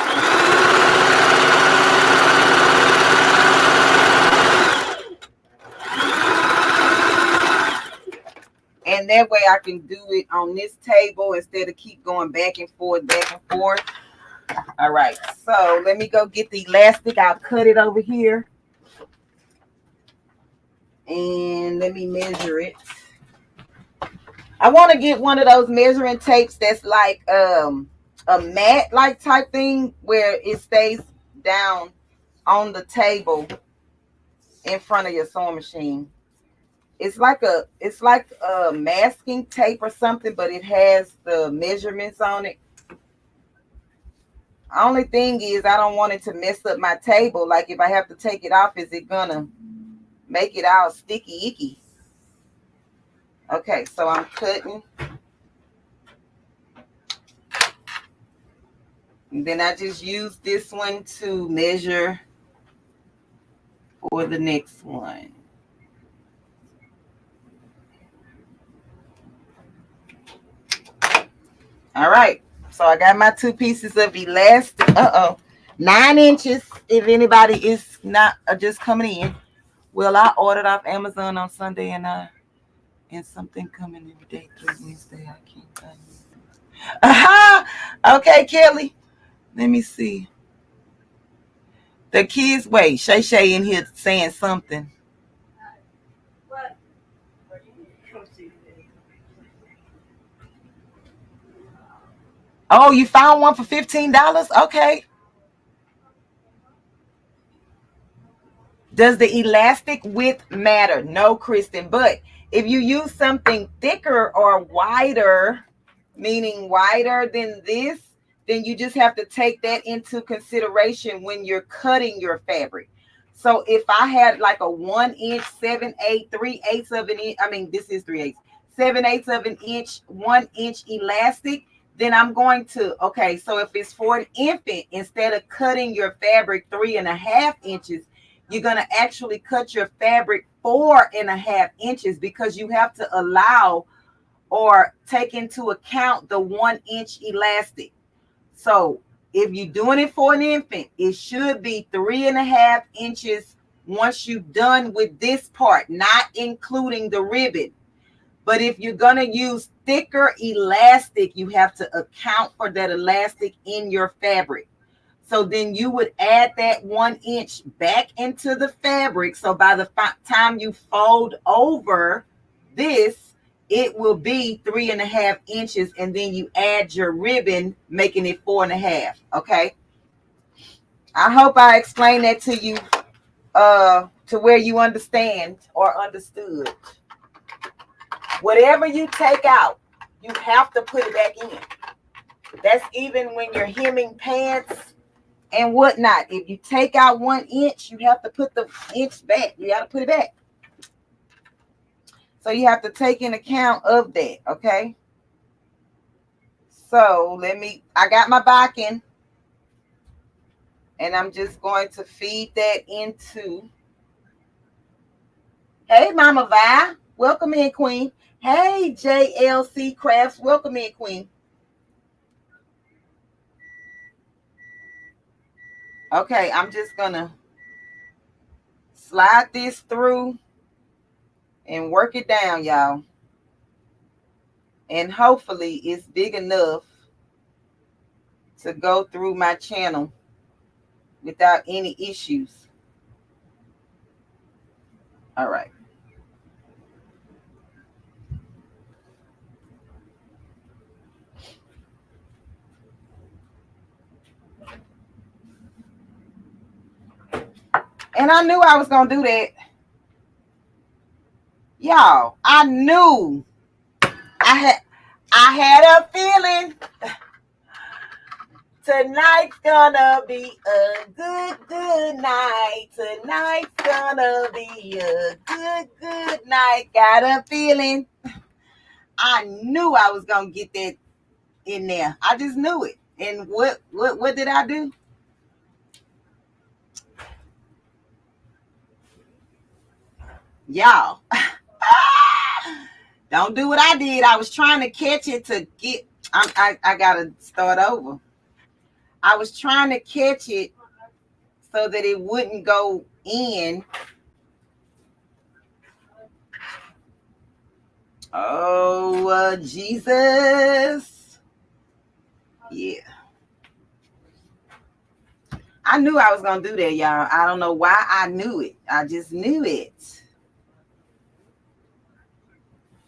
And that way I can do it on this table instead of keep going back and forth. All right, so let me go get the elastic. I'll cut it over here. And let me measure it. I want to get one of those measuring tapes that's like a mat like type thing where it stays down on the table in front of your sewing machine. It's like a masking tape or something, but it has the measurements on it. Only thing is I don't want it to mess up my table. Like if I have to take it off, is it gonna make it all sticky icky? Okay, so I'm cutting. And then I just use this one to measure for the next one. All right, so I got my 2 pieces of elastic. 9 inches. If anybody is not just coming in, well, I ordered off Amazon on Sunday and something coming in day 3 Wednesday. I can't find it. Okay, Kelly. Let me see. The kids, wait, Shay Shay in here saying something. Oh, you found one for $15? Okay. Does the elastic width matter? No, Kristen, but if you use something thicker or wider, meaning wider than this, then you just have to take that into consideration when you're cutting your fabric. So if I had like a 1 inch, 7/8, 3/8 of an inch, I mean, this is 3/8, 7/8 of an inch, 1 inch elastic, then I'm going to, okay, so if it's for an infant, instead of cutting your fabric 3.5 inches, you're going to actually cut your fabric 4.5 inches because you have to allow or take into account the 1 inch elastic. So if you're doing it for an infant, it should be 3.5 inches once you're done with this part, not including the ribbon. But if you're going to use thicker elastic, you have to account for that elastic in your fabric. So then you would add that 1 inch back into the fabric. So by the time you fold over this, it will be 3.5 inches. And then you add your ribbon, making it 4.5. Okay. I hope I explained that to you to where you understand or understood. Whatever you take out, you have to put it back in. That's even when you're hemming pants and whatnot. If you take out 1 inch, you have to put the inch back. You got to put it back. So you have to take in account of that, okay? So I got my backing, and I'm just going to feed that into. Hey, Mama Vi, welcome in, Queen. Hey, JLC Crafts, welcome in, Queen. Okay, I'm just gonna slide this through and work it down, y'all. And hopefully it's big enough to go through my channel without any issues. All right. And I knew I was going to do that. Y'all, I knew. I had a feeling tonight's gonna be a good night. Tonight's gonna be a good night. Got a feeling. I knew I was gonna get that in there. I just knew it. And what did I do? Y'all, don't do what I did. I was trying to catch it to get. I gotta start over. I was trying to catch it so that it wouldn't go in. Oh, Jesus. Yeah. I knew I was going to do that, y'all. I don't know why I knew it. I just knew it.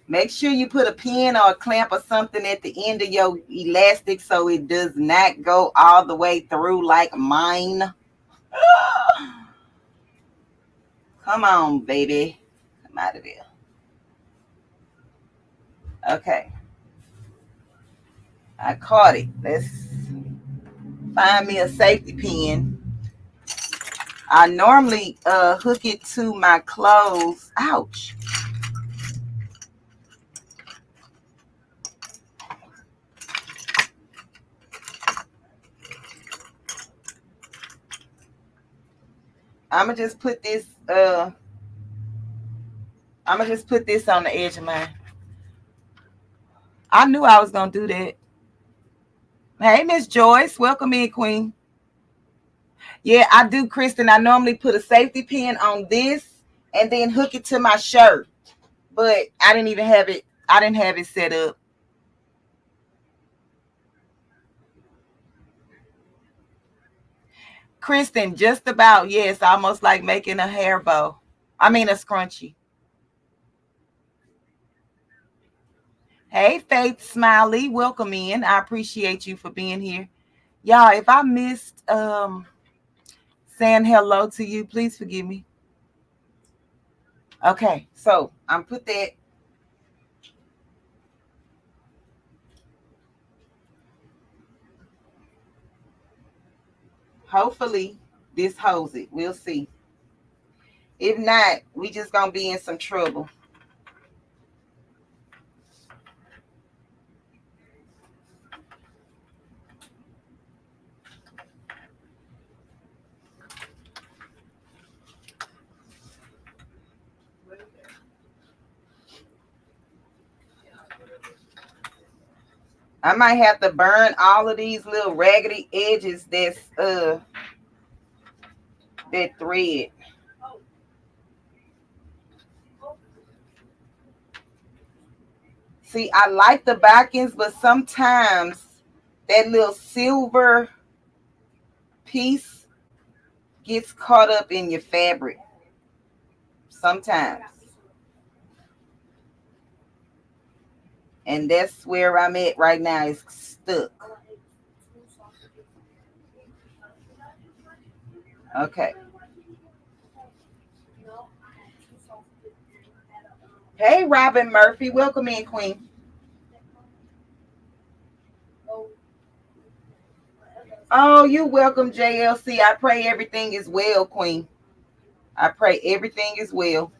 Make sure you put a pin or a clamp or something at the end of your elastic so it does not go all the way through like mine. Come on, baby. Come out of there. Okay. I caught it. Let's find me a safety pin. I normally hook it to my clothes. Ouch. I'm gonna just put this on the edge of mine. I knew I was gonna do that. Hey, Miss Joyce, welcome in, Queen. Yeah, I do, Kristen. I normally put a safety pin on this and then hook it to my shirt, but I didn't even have it. I didn't have it set up. Kristen, just about, yes, almost like making a hair bow. I mean a scrunchie. Hey, Faith Smiley, welcome in. I appreciate you for being here. Y'all, if I missed saying hello to you, please forgive me. Okay, so I'm put that. Hopefully this holds it. We'll see. If not, we just gonna be in some trouble. I might have to burn all of these little raggedy edges that's that thread. See, I like the backends, but sometimes that little silver piece gets caught up in your fabric. Sometimes. And that's where I'm at right now. It's stuck. Okay. Hey, Robin Murphy. Welcome in, Queen. Oh, you're welcome, JLC. I pray everything is well, Queen. I pray everything is well.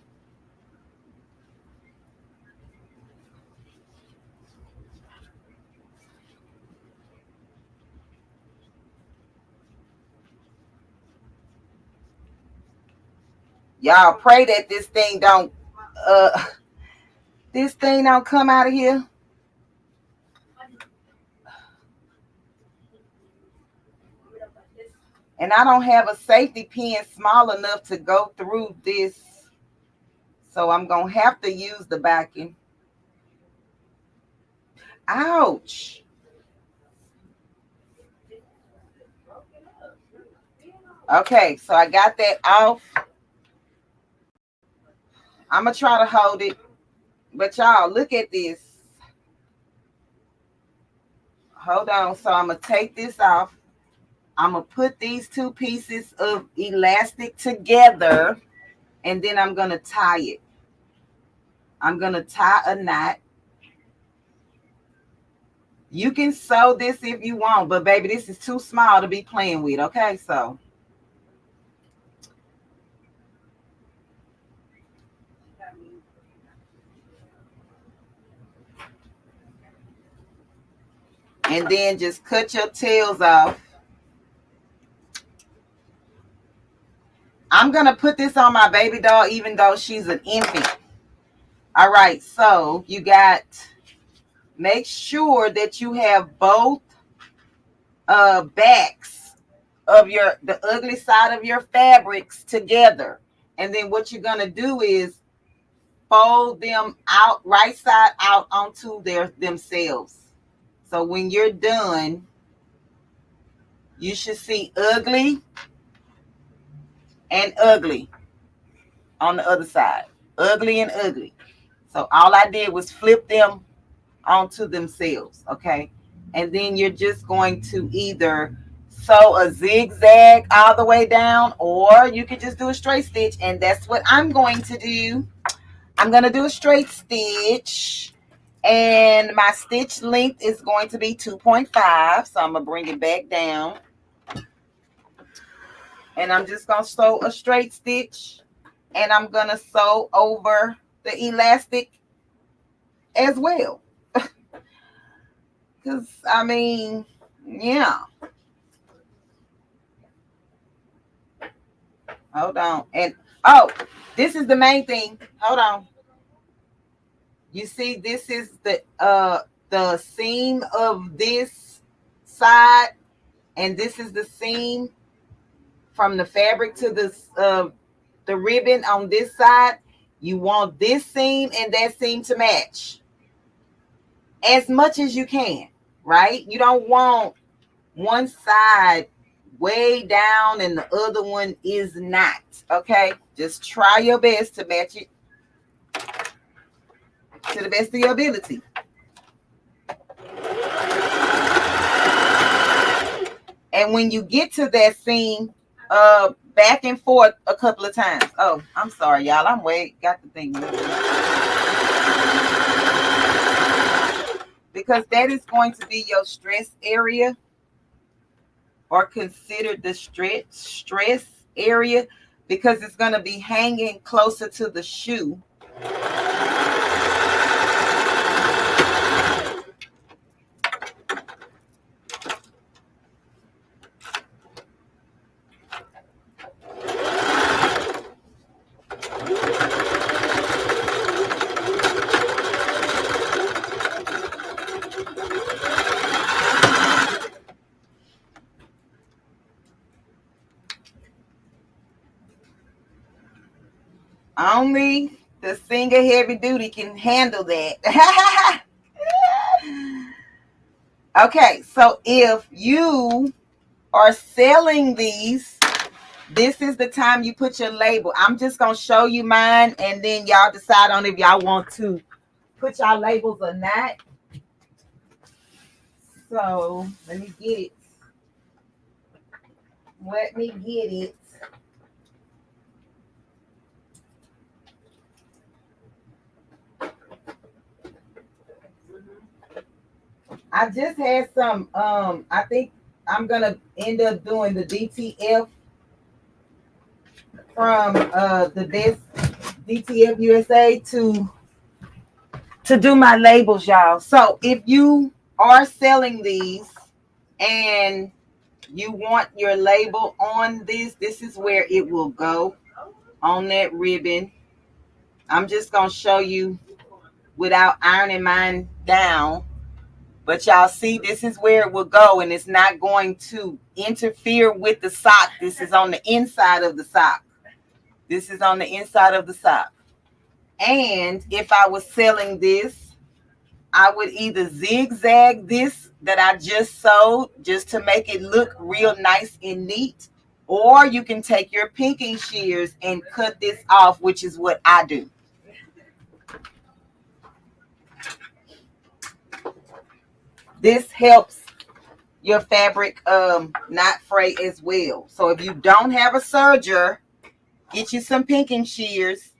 Y'all pray that this thing don't come out of here. And I don't have a safety pin small enough to go through this. So I'm going to have to use the backing. Ouch. Okay, so I got that off. I'm going to try to hold it. But y'all, look at this. Hold on. So I'm going to take this off. I'm going to put these two pieces of elastic together. And then I'm going to tie it. I'm going to tie a knot. You can sew this if you want. But, baby, this is too small to be playing with. Okay, so. And then just cut your tails off. I'm going to put this on my baby doll even though she's an infant. All right, so you got, make sure that you have both backs of the ugly side of your fabrics together. And then what you're going to do is fold them out, right side out onto themselves. So when you're done, you should see ugly and ugly on the other side. Ugly and ugly. So all I did was flip them onto themselves, okay? And then you're just going to either sew a zigzag all the way down, or you could just do a straight stitch, and that's what I'm going to do. I'm going to do a straight stitch, and my stitch length is going to be 2.5, so I'm going to bring it back down. And I'm just going to sew a straight stitch, and I'm going to sew over the elastic as well. Because, I mean, yeah. Hold on. And, oh, this is the main thing. Hold on. You see, this is the seam of this side, and this is the seam from the fabric to the ribbon on this side. You want this seam and that seam to match as much as you can, right? You don't want one side way down and the other one is not. Okay, just try your best to match it to the best of your ability. And when you get to that seam, back and forth a couple of times. Oh, I'm sorry, y'all. I'm got the thing moving. Because that is going to be your stress area, or considered the stress area, because it's going to be hanging closer to the shoe. Only the single heavy duty can handle that. Okay, so if you are selling these, this is the time you put your label. I'm just going to show you mine, and then y'all decide on if y'all want to put y'all labels or not. So let me get it. Let me get it. I just had some, I think I'm going to end up doing the DTF from the best DTF USA to do my labels, y'all. So if you are selling these and you want your label on this is where it will go on that ribbon. I'm just going to show you without ironing mine down. But y'all see, this is where it will go, and it's not going to interfere with the sock. This is on the inside of the sock. This is on the inside of the sock. And if I was selling this, I would either zigzag this that I just sewed just to make it look real nice and neat, or you can take your pinking shears and cut this off, which is what I do. This helps your fabric not fray as well. So if you don't have a serger, get you some pinking shears,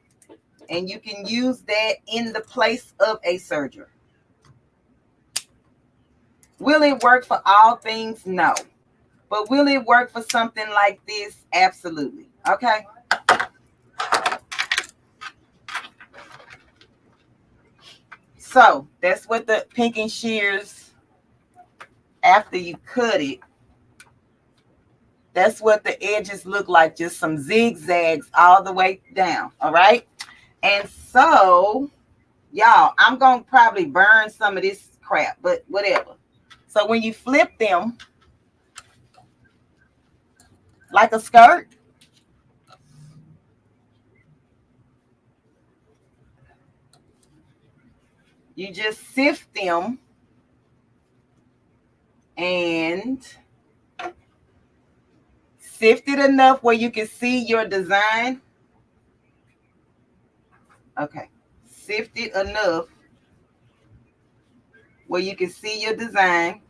and you can use that in the place of a serger. Will it work for all things? No. But will it work for something like this? Absolutely. Okay. So that's what the pinking shears, after you cut it, that's what the edges look like. Just some zigzags all the way down. All right. And so, y'all, I'm going to probably burn some of this crap, but whatever. So when you flip them like a skirt, you just sift them and sift it enough where you can see your design. Okay. Sift it enough where you can see your design.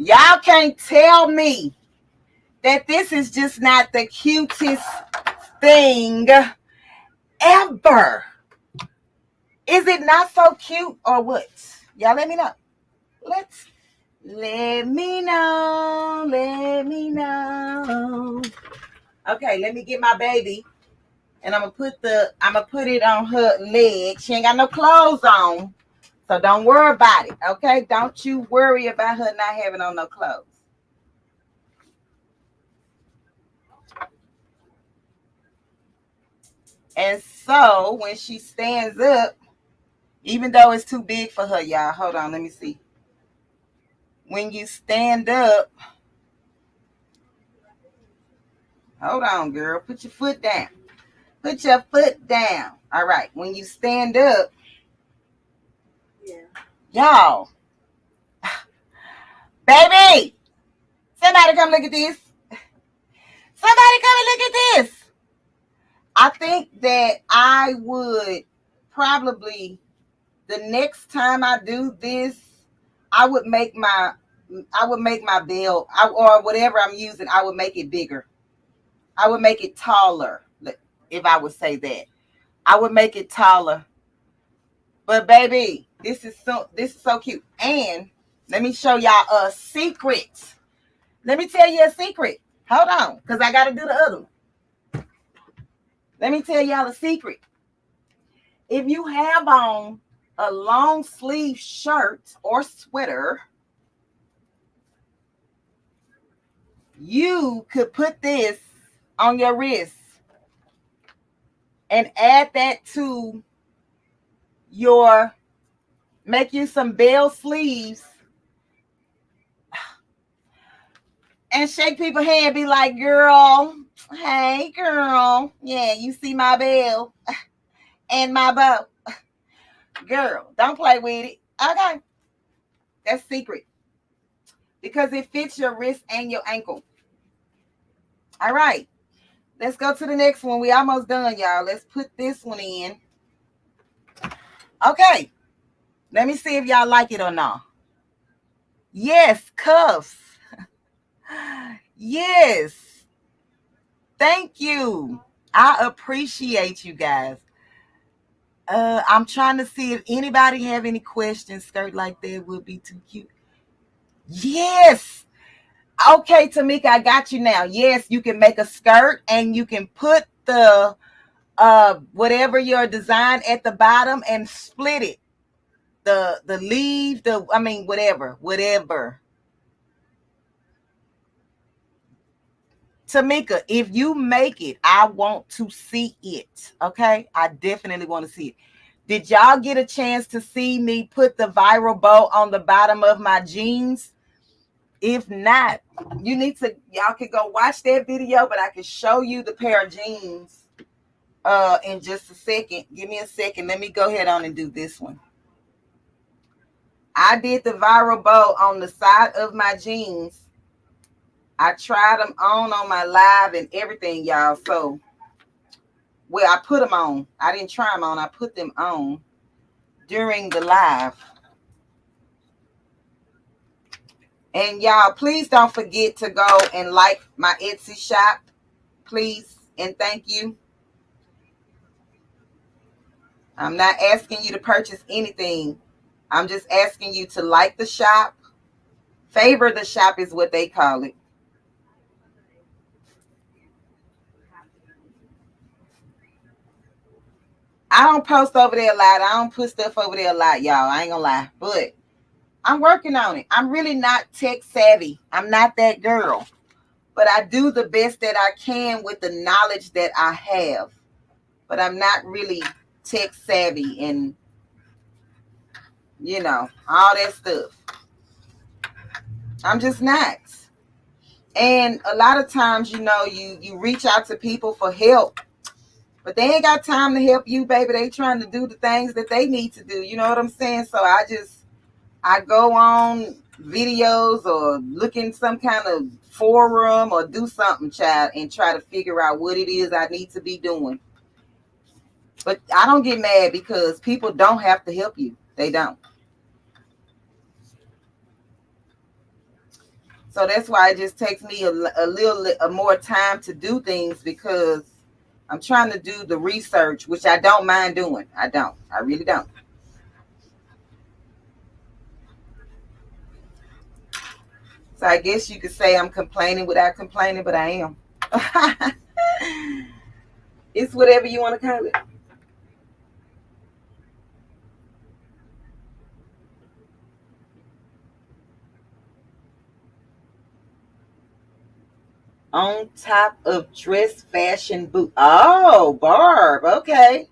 Y'all can't tell me that this is just not the cutest thing ever. Is it not so cute or what? Y'all let me know. Let me know. Let me know. Okay, let me get my baby, and I'm gonna put it on her leg. She ain't got no clothes on, so don't worry about it. Okay, don't you worry about her not having on no clothes. And so when she stands up, even though it's too big for her, y'all, hold on, let me see. when you stand up, hold on, girl, put your foot down. Put your foot down. All right, when you stand up, y'all, baby, somebody come look at this. Somebody come and look at this. I think that I would probably, the next time I do this, I would make my belt, or whatever I'm using, I would make it bigger. I would make it taller, if I would say that. I would make it taller. But baby, this is so cute. And let me show y'all a secret. Let me tell you a secret. Hold on, because I got to do the other one. Let me tell y'all a secret. If you have on a long sleeve shirt or sweater, you could put this on your wrist and add that to your, make you some bell sleeves and shake people's hand, be like, girl, hey girl, yeah, you see my bell and my bow. Girl, don't play with it. Okay, that's secret, because it fits your wrist and your ankle. All right, let's go to the next one. We almost done, y'all. Let's put this one in. Okay, let me see if y'all like it or not. Yes, cuffs. Yes, thank you. I appreciate you guys. I'm trying to see if anybody have any questions. Skirt like that would be too cute. Yes. Okay, Tamika, I got you now. Yes, you can make a skirt and you can put the whatever your design at the bottom and split it. The leaf, whatever. Tamika, if you make it, I want to see it. Okay, I definitely want to see it. Did y'all get a chance to see me put the viral bow on the bottom of my jeans? If not, y'all can go watch that video, but I can show you the pair of jeans in just a second. Give me a second. Let me go ahead on and do this one. I did the viral bow on the side of my jeans. I tried them on my live and everything, y'all. So, well, I put them on. I didn't try them on. I put them on during the live. And y'all, please don't forget to go and like my Etsy shop, please. And thank you. I'm not asking you to purchase anything. I'm just asking you to like the shop. Favor the shop is what they call it. I don't post over there a lot. I don't put stuff over there a lot, y'all. I ain't gonna lie. But I'm working on it. I'm really not tech savvy. I'm not that girl. But I do the best that I can with the knowledge that I have. But I'm not really tech savvy and, all that stuff. I'm just not. And a lot of times, you reach out to people for help, but they ain't got time to help you, baby. They trying to do the things that they need to do. You know what I'm saying? So I go on videos or look in some kind of forum or do something, child, and try to figure out what it is I need to be doing. But I don't get mad because people don't have to help you. They don't. So that's why it just takes me a little more time to do things, because I'm trying to do the research, which I don't mind doing. I really don't. So I guess you could say I'm complaining without complaining, but I am. It's whatever you want to call it. On top of dress fashion boot. Oh, Barb. Okay.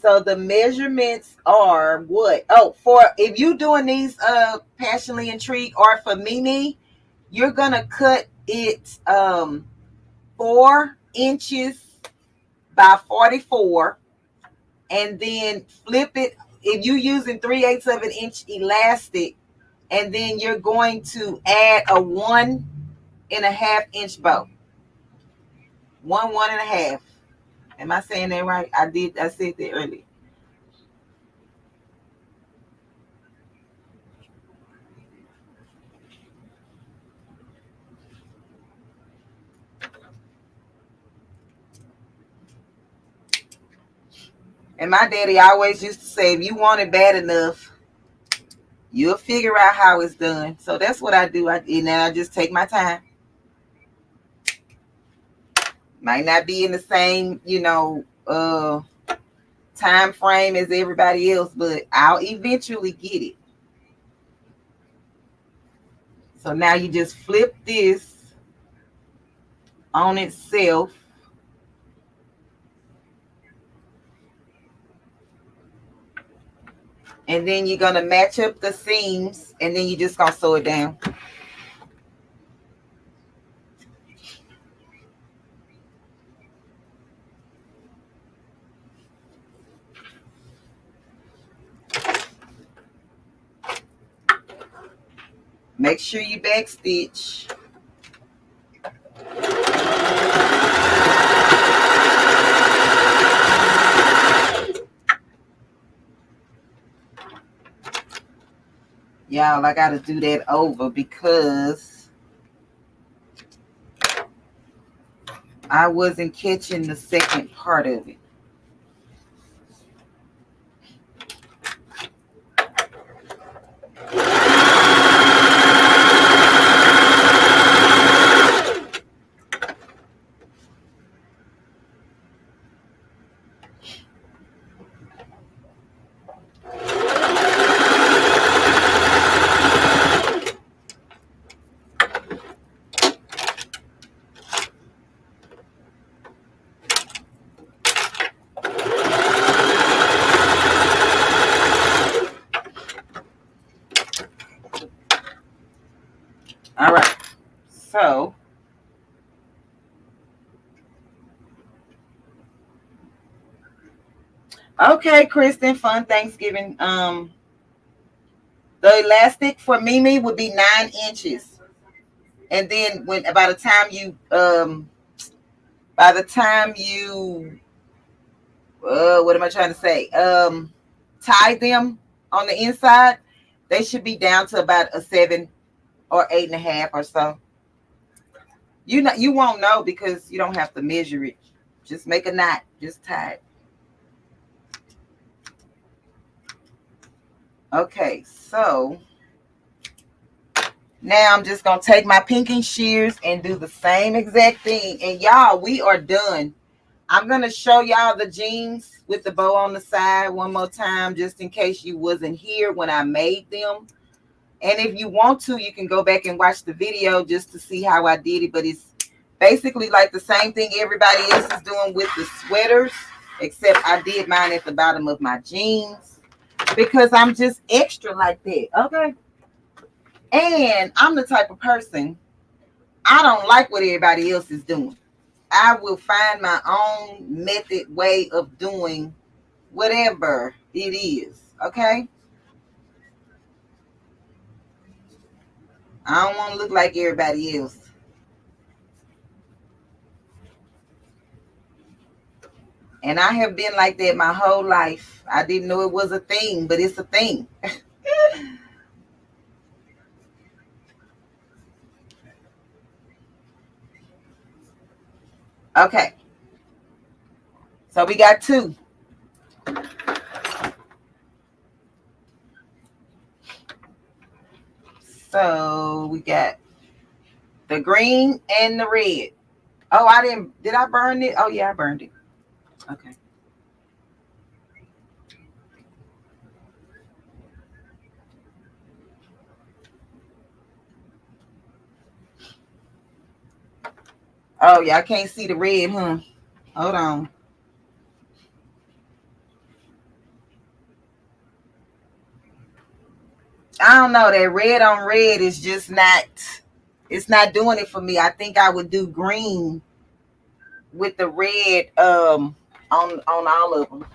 So the measurements are what? Oh, for if you doing these passionately intrigued or for Mimi, you're gonna cut it 4 inches by 44, and then flip it. If you're using 3/8 of an inch elastic, and then you're going to add a 1.5 inch bow. 1.5. Am I saying that right? I said that earlier. And my daddy always used to say, if you want it bad enough, you'll figure out how it's done. So that's what I do. And then I just take my time. Might not be in the same, time frame as everybody else, but I'll eventually get it. So now you just flip this on itself. And then you're going to match up the seams, and then you're just going to sew it down. Make sure you backstitch. Y'all, I got to do that over because I wasn't catching the second part of it. All right, so okay, Kristen, fun Thanksgiving. The elastic for Mimi would be 9 inches, and then by the time you what am I trying to say? Tie them on the inside, they should be down to about a 7 or 8.5 or so. You won't know because you don't have to measure it. Just make a knot. Just tie it. Okay, so now I'm just gonna take my pinking shears and do the same exact thing. And y'all, we are done. I'm gonna show y'all the jeans with the bow on the side one more time, just in case you wasn't here when I made them. And if you want to, you can go back and watch the video just to see how I did it. But it's basically like the same thing everybody else is doing with the sweaters, except I did mine at the bottom of my jeans because I'm just extra like that. Okay. And I'm the type of person, I don't like what everybody else is doing. I will find my own method, way of doing whatever it is. Okay. I don't want to look like everybody else. And I have been like that my whole life. I didn't know it was a thing, but it's a thing. Okay. So we got 2. So we got the green and the red. Oh, did I burn it? Oh, yeah, I burned it. Okay. Oh, yeah, I can't see the red, huh? Hold on. I don't know, that red on red is just not, it's not doing it for me. I think I would do green with the red on all of them.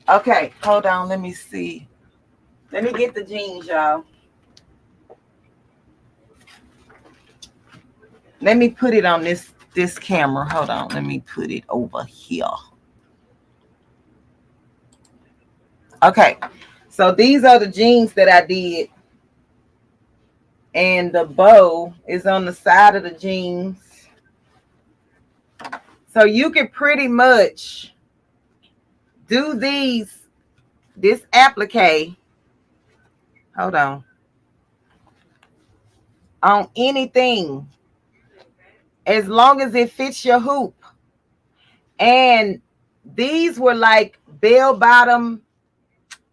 Okay, hold on, let me see. Let me get the jeans, y'all. Let me put it on this camera. Hold on, let me put it over here. Okay, so these are the jeans that I did, and the bow is on the side of the jeans. So you can pretty much do this applique, hold on anything as long as it fits your hoop. And these were like bell bottom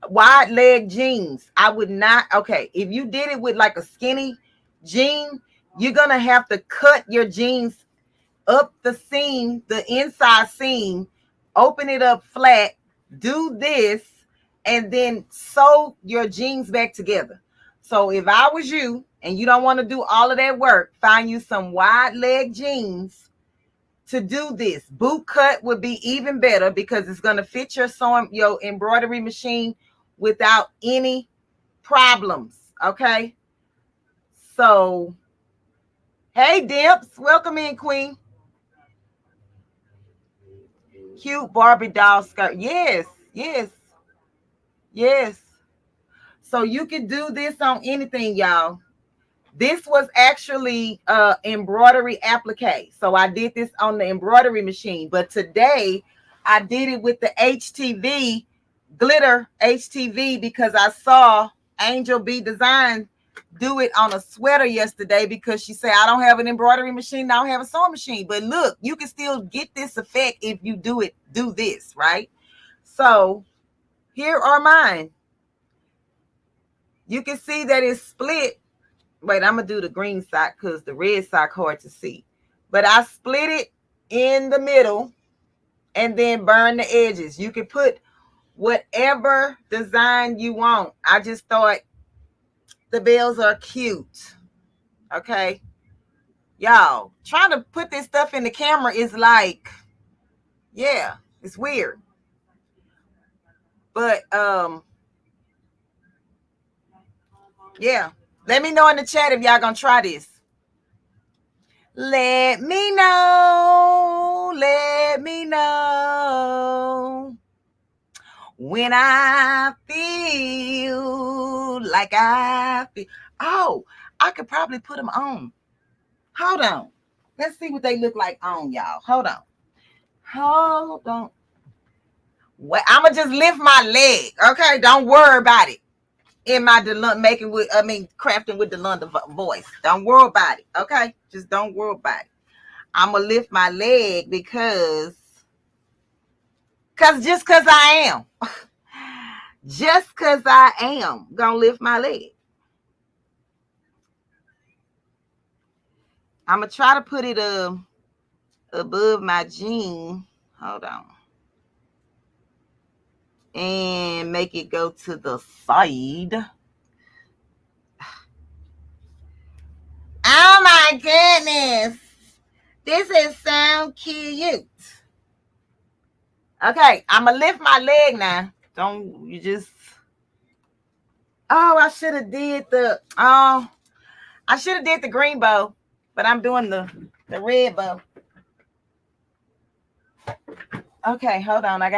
wide leg jeans. I would not, okay, if you did it with like a skinny jean, you're gonna have to cut your jeans up the seam, the inside seam, open it up flat, do this, and then sew your jeans back together. So if I was you and you don't want to do all of that work, find you some wide leg jeans to do this. Boot cut would be even better because it's going to fit your sewing, your embroidery machine without any problems. Okay. So, hey, Dimps, welcome in, Queen. Cute Barbie doll skirt. Yes, yes, yes. So you can do this on anything, y'all. This was actually embroidery applique. So I did this on the embroidery machine. But today I did it with the HTV, glitter HTV, because I saw Angel B Design do it on a sweater yesterday because she said, I don't have an embroidery machine, I don't have a sewing machine. But look, you can still get this effect if you do this, right? So here are mine. You can see that it's split. Wait, I'm going to do the green sock because the red sock hard to see. But I split it in the middle and then burn the edges. You can put whatever design you want. I just thought the bells are cute. Okay. Y'all, trying to put this stuff in the camera is like, yeah, it's weird. But, yeah. Let me know in the chat if y'all gonna try this. Let me know. Let me know. When I feel like I feel. Oh, I could probably put them on. Hold on. Let's see what they look like on, y'all. Hold on. Hold on. Well, I'm going to just lift my leg. Okay, don't worry about it. In my crafting with the London voice. Don't worry about it. Okay, just don't worry about it. I'm gonna lift my leg because I am. Just because I am gonna lift my leg. I'm gonna try to put it above my jean. Hold on. And make it go to the side. Oh my goodness. This is so cute. Okay, I'm gonna lift my leg now. Don't you just. Oh, I should have did the green bow, but I'm doing the red bow. Okay, hold on. I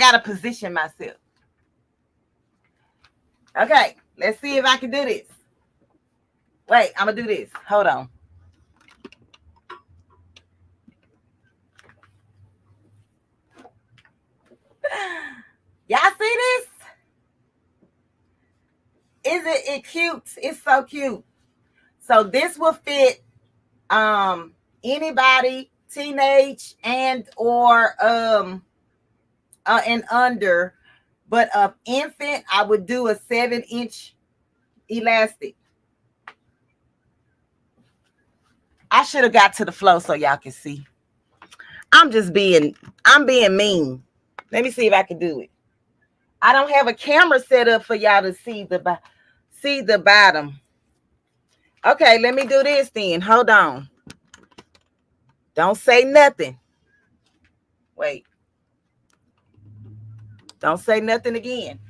gotta position myself. Okay, let's see if I can do this. Wait, I'm gonna do this. Hold on. Y'all see this? Isn't it cute? It's so cute. So this will fit anybody, teenage and or and under, but infant, I would do a 7-inch elastic. I should have got to the flow so y'all can see. I'm being mean. Let me see if I can do it. I don't have a camera set up for y'all to see the bottom. Okay, let me do this then. Hold on. Don't say nothing. Wait. Don't say nothing again.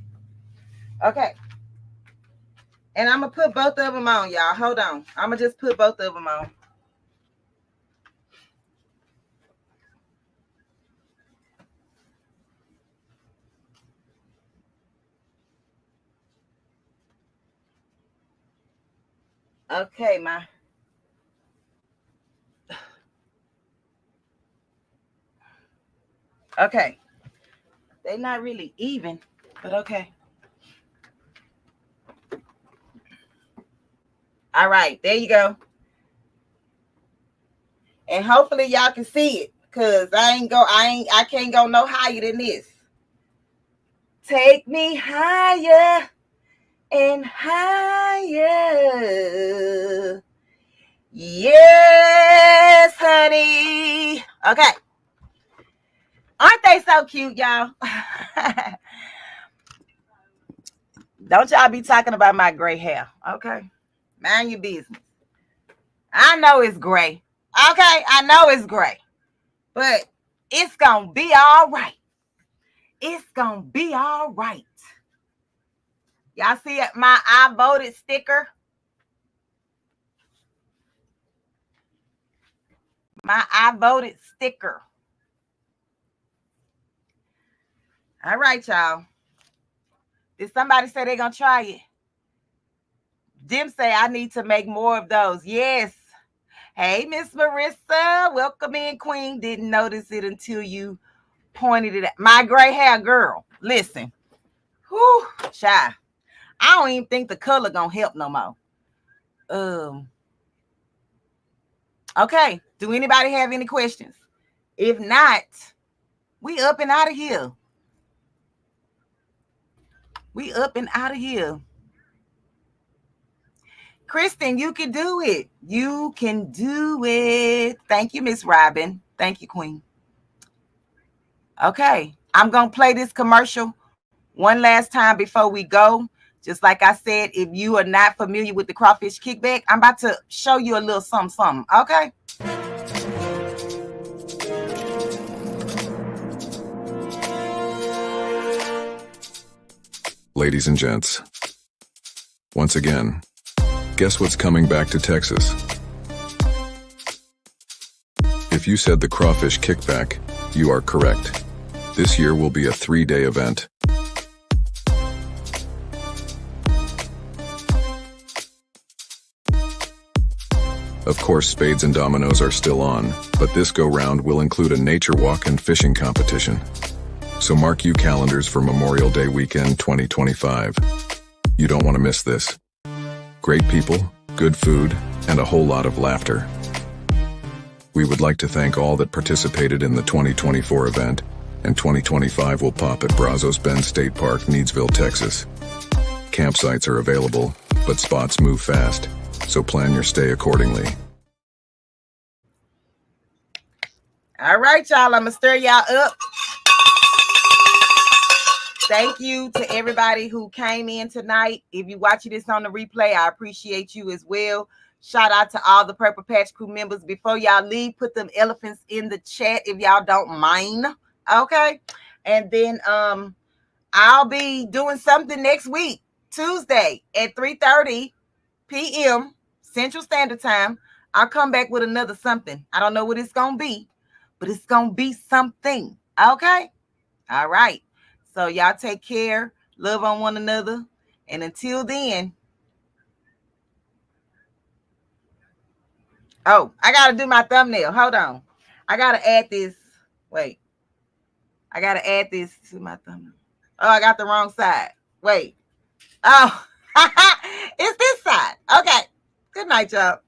Okay. And I'm going to put both of them on, y'all. Hold on. I'm going to just put both of them on. Okay, okay. They're not really even, but okay. All right, there you go. And hopefully y'all can see it, because I can't go no higher than this. Take me higher and higher. Yes, honey. Okay. Aren't they so cute, y'all? Don't y'all be talking about my gray hair. Okay. Mind your business. I know it's gray. Okay. I know it's gray. But it's going to be all right. It's going to be all right. Y'all see my I voted sticker? My I voted sticker. All right, y'all. Did somebody say they're going to try it? Jim say I need to make more of those. Yes. Hey, Miss Marissa. Welcome in, Queen. Didn't notice it until you pointed it at my gray hair girl. Listen. Whew, shy. I don't even think the color going to help no more. Okay. Do anybody have any questions? If not, we up and out of here. We up and out of here. Kristen, you can do it. You can do it. Thank you, Miss Robin. Thank you, Queen. Okay. I'm going to play this commercial one last time before we go. Just like I said, if you are not familiar with the crawfish kickback, I'm about to show you a little something. Okay. Ladies and gents, once again, guess what's coming back to Texas? If you said the crawfish kickback, you are correct. This year will be a 3-day event. Of course, spades and dominoes are still on, but this go-round will include a nature walk and fishing competition. So mark you calendars for Memorial Day weekend 2025. You don't want to miss this. Great people, good food, and a whole lot of laughter. We would like to thank all that participated in the 2024 event, and 2025 will pop at Brazos Bend State Park, Needsville, Texas. Campsites are available, but spots move fast, so plan your stay accordingly. All right, y'all, I'm going to stir y'all up. Thank you to everybody who came in tonight. If you're watching this on the replay, I appreciate you as well. Shout out to all the Purple Patch Crew members. Before y'all leave, put them elephants in the chat if y'all don't mind. Okay. And then I'll be doing something next week, Tuesday at 3:30 p.m. Central Standard Time. I'll come back with another something. I don't know what it's going to be, but it's going to be something. Okay. All right. So y'all take care, love on one another, and until then. Oh, I got to do my thumbnail. Hold on. I got to add this. Wait. I got to add this to my thumbnail. Oh, I got the wrong side. Wait. Oh, it's this side. Okay. Good night, y'all.